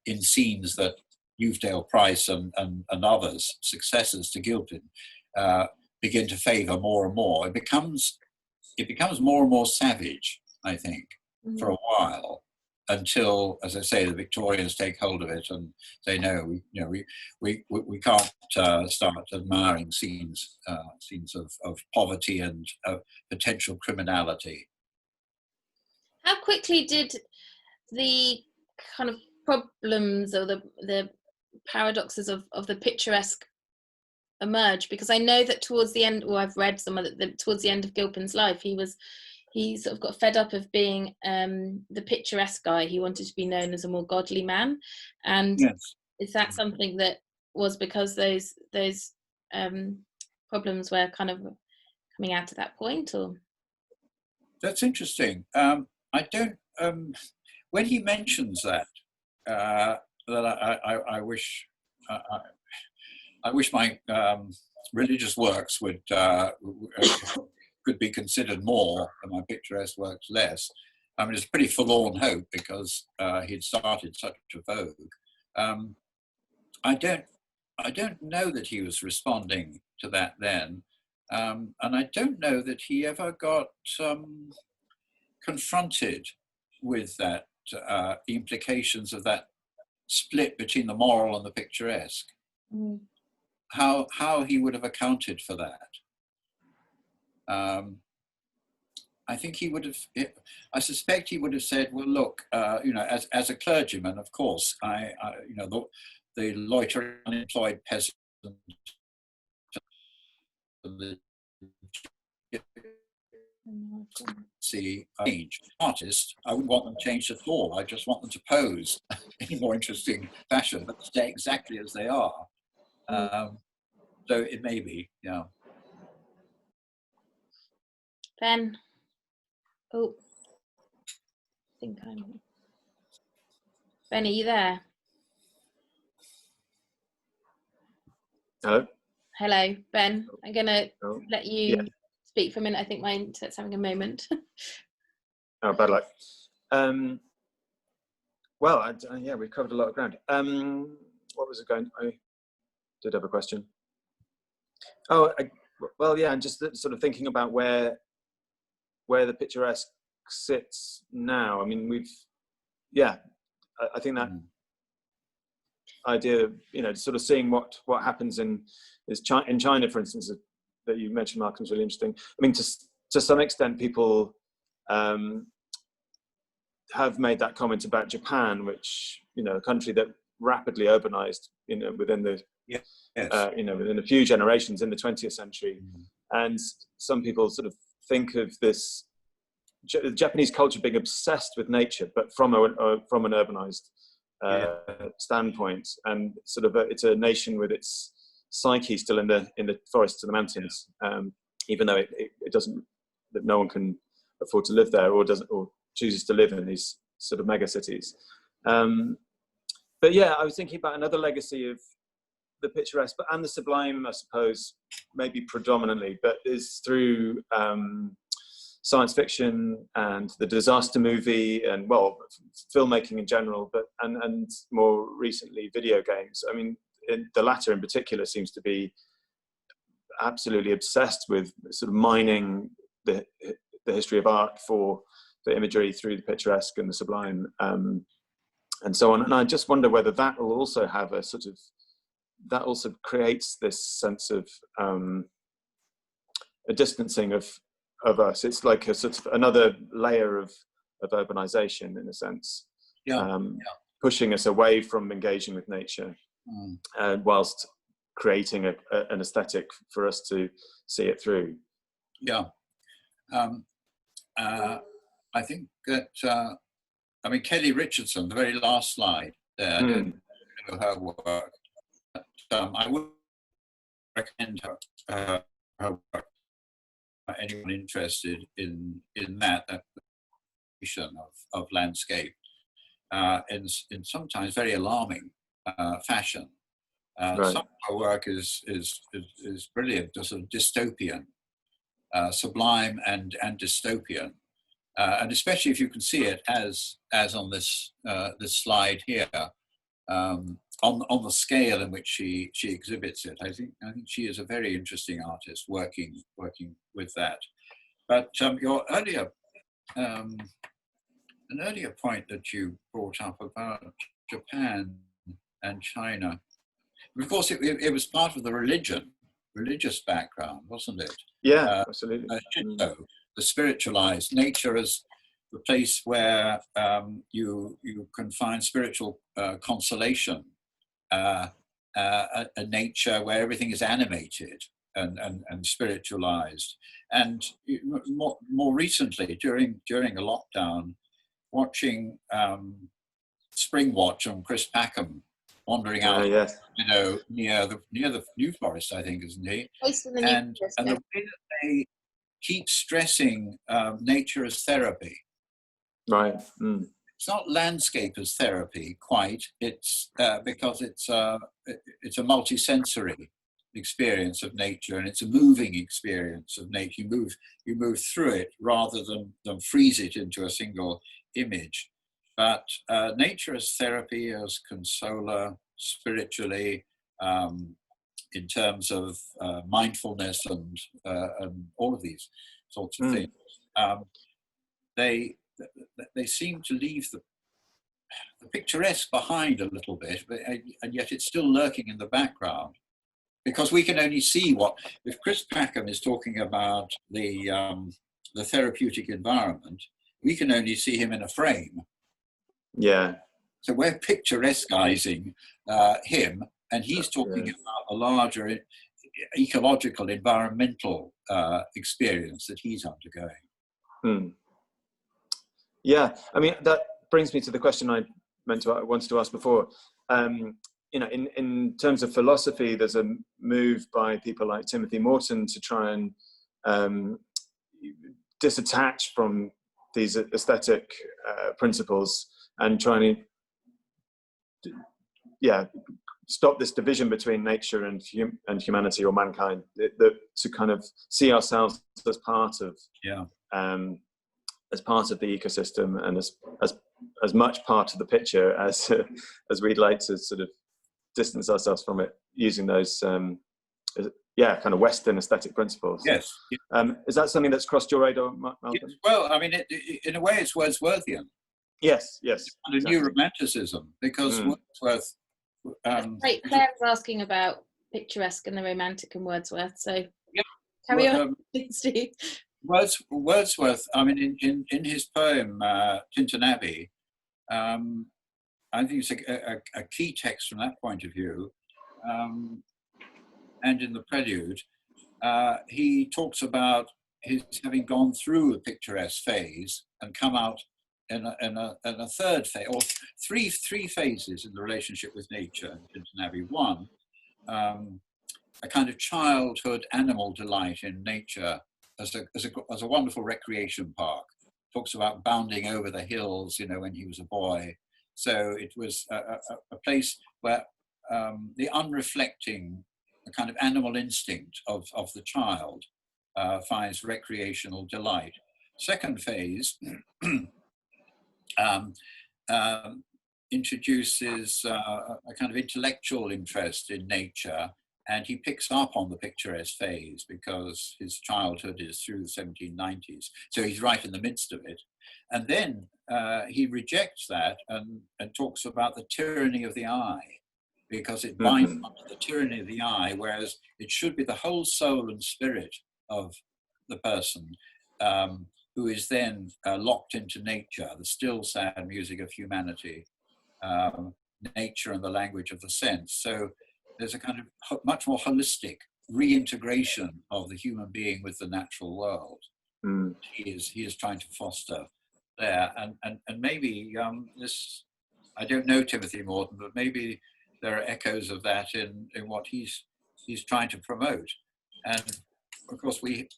in scenes that Uvedale Price and others, successors to Gilpin, begin to favour more and more. It becomes more and more savage, I think, for a while, until, as I say, the Victorians take hold of it and say, no, we can't start admiring scenes of poverty and potential criminality. How quickly did the kind of problems or the paradoxes of the picturesque emerge? Because I know that towards the end, or I've read some of towards the end of Gilpin's life, he sort of got fed up of being the picturesque guy. He wanted to be known as a more godly man. And yes. Is that something that was because those problems were kind of coming out at that point, or? That's interesting. I don't. When he mentions that, I wish my religious works could be considered more and my picturesque works less. I mean, it's a pretty forlorn hope, because he'd started such a vogue. I don't know that he was responding to that then, and I don't know that he ever got confronted with that, the implications of that split between the moral and the picturesque. How he would have accounted for that. I think he would have. I suspect he would have said, "Well, look, as a clergyman, of course, the loitering, unemployed peasant, see change. Artist, I wouldn't want them changed at all. I just want them to pose in a more interesting fashion, but stay exactly as they are." So it may be, yeah. Ben. Oh, I think I'm. Ben, are you there? Hello? Hello, Ben. I'm going to let you Yeah. speak for a minute. I think my internet's having a moment. Oh, bad luck. Well, yeah, we've covered a lot of ground. What was it going? I did have a question. Oh, well, yeah, and just sort of thinking about where the picturesque sits now. I mean, I think that idea of, sort of seeing what happens in China, for instance, that you mentioned, Malcolm, is really interesting. I mean, to some extent, people have made that comment about Japan, which, a country that rapidly urbanized, within the within a few generations in the 20th century. And some people sort of think of this Japanese culture being obsessed with nature, but from an urbanized standpoint, and sort of it's a nation with its psyche still in the forests and the mountains, even though it doesn't, that no one can afford to live there, or chooses to live in these sort of mega cities. But yeah, I was thinking about another legacy of the picturesque, and the sublime, I suppose, maybe predominantly, but is through science fiction and the disaster movie, and filmmaking in general, but and more recently video games. I mean, the latter in particular seems to be absolutely obsessed with sort of mining the history of art for the imagery through the picturesque and the sublime, and so on. And I just wonder whether that will also have a sort of, that also creates this sense of a distancing of us. It's like a sort of another layer of urbanization, in a sense, pushing us away from engaging with nature, whilst creating an aesthetic for us to see it through. Yeah. I think that, I mean, Kelly Richardson, the very last slide there, I don't know her work. But, I would recommend her work. Anyone interested in that application of landscape in sometimes very alarming fashion. Right. Some of her work is brilliant, sort of dystopian, sublime and dystopian, and especially if you can see it as on this this slide here, on the scale in which she exhibits it. I think she is a very interesting artist working with that. But your earlier an earlier point that you brought up about Japan and China, of course, it was part of the religious background, wasn't it? Yeah, absolutely. The spiritualized nature as the place where you can find spiritual consolation, a nature where everything is animated and spiritualized. And more recently, during a lockdown, watching Spring Watch on Chris Packham wandering out, yes. near the New Forest, I think, isn't he? And The way that they keep stressing nature as therapy. Right. It's not landscape as therapy quite. It's because it's a multisensory experience of nature, and it's a moving experience of nature. You move through it rather than freeze it into a single image. But nature as therapy, as consoler, spiritually, in terms of mindfulness and all of these sorts of things, they seem to leave the picturesque behind a little bit, and yet it's still lurking in the background, because we can only see if Chris Packham is talking about the therapeutic environment, we can only see him in a frame. Yeah. So we're picturesquizing him, and he's talking about a larger ecological, environmental experience that he's undergoing. Yeah, I mean, that brings me to the question I wanted to ask before. In terms of philosophy, there's a move by people like Timothy Morton to try and disattach from these aesthetic principles and trying to stop this division between nature and humanity or mankind, to kind of see ourselves as part of the ecosystem, and as much part of the picture as we'd like to sort of distance ourselves from it, using those kind of Western aesthetic principles. Yes. Is that something that's crossed your radar, Malcolm? Yes. Well, I mean, in a way, it's Wordsworthian. Yes. It's kind of new romanticism, because Wordsworth. Claire was asking about picturesque and the romantic and Wordsworth. So carry on, Steve. Wordsworth, I mean, in his poem Tintin Abbey, I think it's a key text from that point of view, and in the prelude, he talks about his having gone through a picturesque phase and come out in a third phase, or three phases in the relationship with nature in Tintin Abbey. One, a kind of childhood animal delight in nature as a wonderful recreation park. Talks about bounding over the hills, when he was a boy. So it was a place where the unreflecting, the kind of animal instinct of the child finds recreational delight. Second phase introduces a kind of intellectual interest in nature, and he picks up on the picturesque phase because his childhood is through the 1790s. So he's right in the midst of it. And then he rejects that and talks about the tyranny of the eye, because it binds under the tyranny of the eye, whereas it should be the whole soul and spirit of the person who is then locked into nature, the still, sad music of humanity, nature and the language of the sense. So there's a kind of much more holistic reintegration of the human being with the natural world. He is trying to foster there, and maybe this, I don't know Timothy Morton, but maybe there are echoes of that in what he's trying to promote. And of course, we're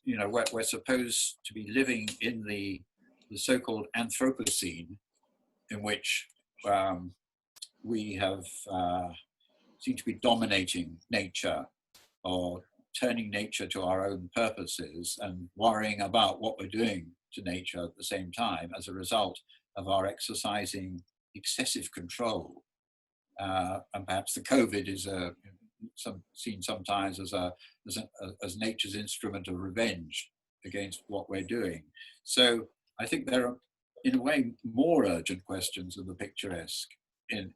supposed to be living in the so-called Anthropocene, in which we have seem to be dominating nature, or turning nature to our own purposes, and worrying about what we're doing to nature at the same time as a result of our exercising excessive control. And perhaps the COVID is seen sometimes as nature's instrument of revenge against what we're doing. So I think there are, in a way, more urgent questions of the picturesque in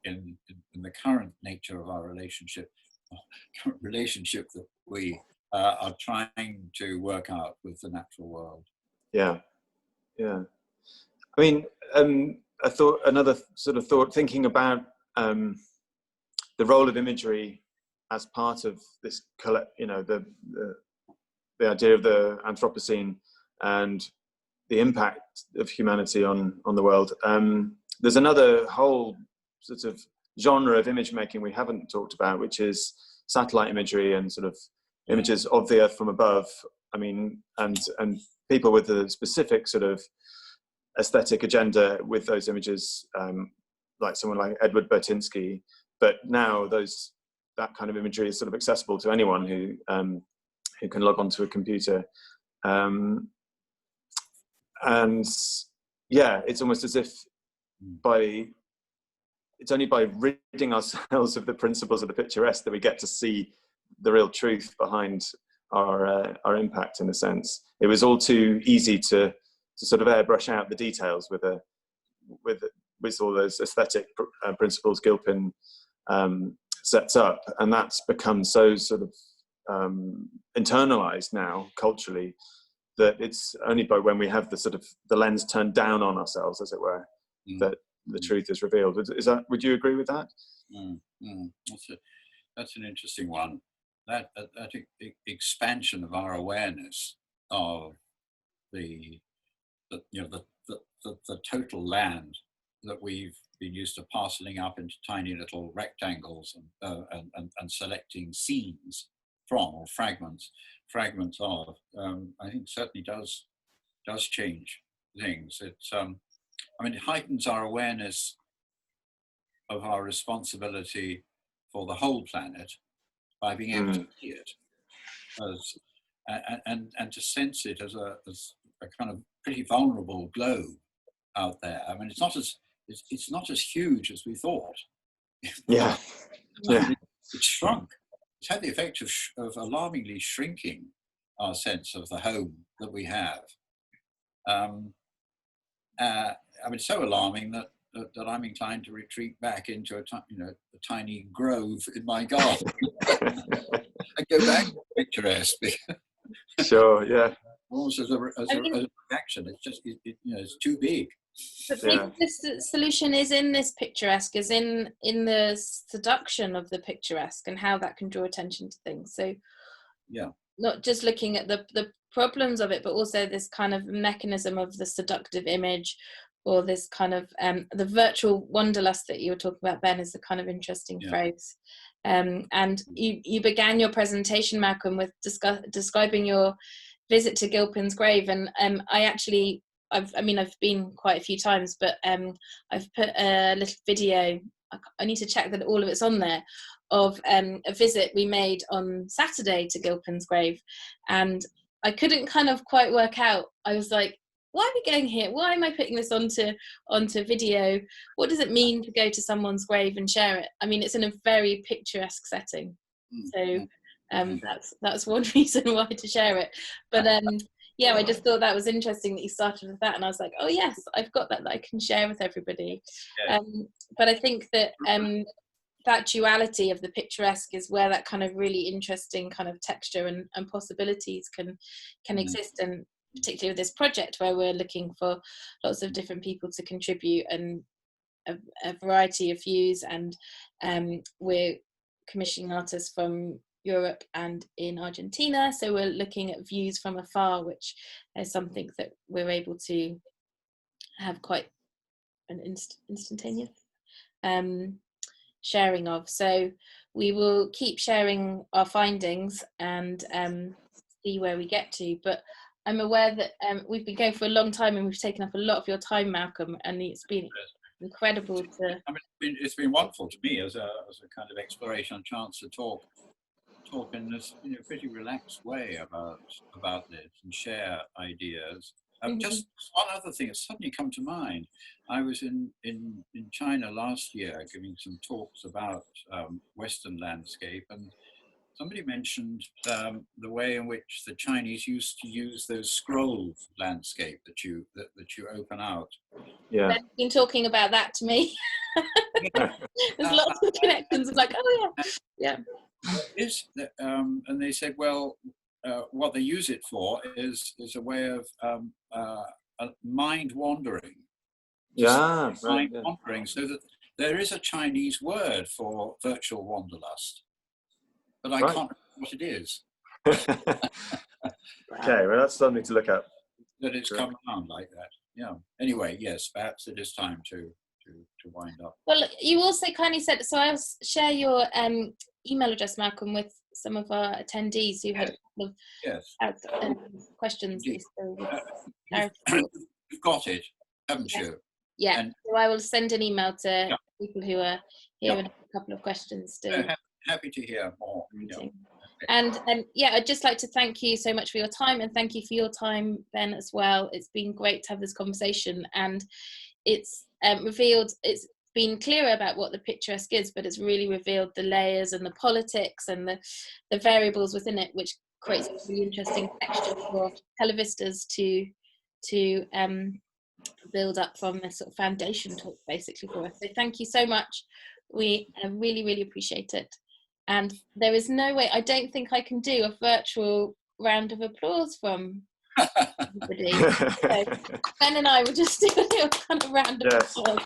the current nature of our relationship that we are trying to work out with the natural world. Yeah. I mean, I thought another sort of thought, thinking about the role of imagery as part of this, the idea of the Anthropocene and the impact of humanity on the world. There's another whole sort of genre of image making we haven't talked about, which is satellite imagery and sort of images of the Earth from above. I mean, and people with a specific sort of aesthetic agenda with those images, like someone like Edward Bertinsky. But now that kind of imagery is sort of accessible to anyone who can log onto a computer. And yeah, it's almost as if it's only by ridding ourselves of the principles of the picturesque that we get to see the real truth behind our impact, in a sense. It was all too easy to sort of airbrush out the details with all those aesthetic principles Gilpin sets up, and that's become so sort of internalized now culturally that it's only by when we have the sort of the lens turned down on ourselves, as it were, that the truth is revealed. Would you agree with that? That's an interesting one. That expansion of our awareness of the total land that we've been used to parceling up into tiny little rectangles and selecting scenes from, or fragments of, I think certainly does change things. It heightens our awareness of our responsibility for the whole planet by being able to see it and to sense it as a kind of pretty vulnerable globe out there. I mean, it's not as huge as we thought. Yeah. It's shrunk. It's had the effect of alarmingly shrinking our sense of the home that we have. So alarming that I'm inclined to retreat back into a tiny grove in my garden. I go back to picturesque. Sure, yeah. Almost as a reaction. It's just it's too big. But maybe the solution is in this picturesque, is in the seduction of the picturesque and how that can draw attention to things. So not just looking at the problems of it, but also this kind of mechanism of the seductive image, or this kind of the virtual wanderlust that you were talking about, Ben, is a kind of interesting phrase. And you began your presentation, Malcolm, with describing your visit to Gilpin's grave, and I've been quite a few times, but I've put a little video. I need to check that all of it's on there, of a visit we made on Saturday to Gilpin's grave, and I couldn't kind of quite work out. I was like, why are we going here? Why am I putting this onto video? What does it mean to go to someone's grave and share it? I mean, it's in a very picturesque setting, so that's one reason why to share it. But I just thought that was interesting that you started with that, and I was like, oh yes, I've got that I can share with everybody. But I think that that duality of the picturesque is where that kind of really interesting kind of texture and possibilities can exist, and particularly with this project where we're looking for lots of different people to contribute and a variety of views, and we're commissioning artists from Europe and in Argentina, so we're looking at views from afar, which is something that we're able to have quite an instantaneous sharing of. So we will keep sharing our findings and see where we get to. But I'm aware that we've been going for a long time and we've taken up a lot of your time, Malcolm, and it's been incredible to... I mean, it's been wonderful to me as a kind of exploration and chance to talk in this pretty relaxed way about this and share ideas. Just one other thing has suddenly come to mind. I was in China last year giving some talks about Western landscape, and somebody mentioned the way in which the Chinese used to use those scroll landscape that you open out. Yeah, they've been talking about that to me. There's lots of connections of like, oh yeah. And they said, well, what they use it for is a way of mind wandering. Yeah, right. Mind wandering, so that there is a Chinese word for virtual wanderlust, but I can't remember what it is. Okay, well, that's something to look at. That it's come around like that. Yeah. Anyway, yes, perhaps it is time to wind up. Well, you also kindly said, so I'll share your email address, Malcolm, with some of our attendees who had a couple of questions. You've got it, haven't you? Yeah, and so I will send an email to people who are here and a couple of questions still. Happy to hear more. And I'd just like to thank you so much for your time, and thank you for your time, Ben, as well. It's been great to have this conversation, and it's it's been clearer about what the picturesque is, but it's really revealed the layers and the politics and the variables within it, which creates a really interesting texture for televistas to build up from a sort of foundation talk basically for us. So thank you so much. We really, really appreciate it. And there is no way, I don't think I can do a virtual round of applause from everybody. So Ben and I will just do a little kind of round of applause.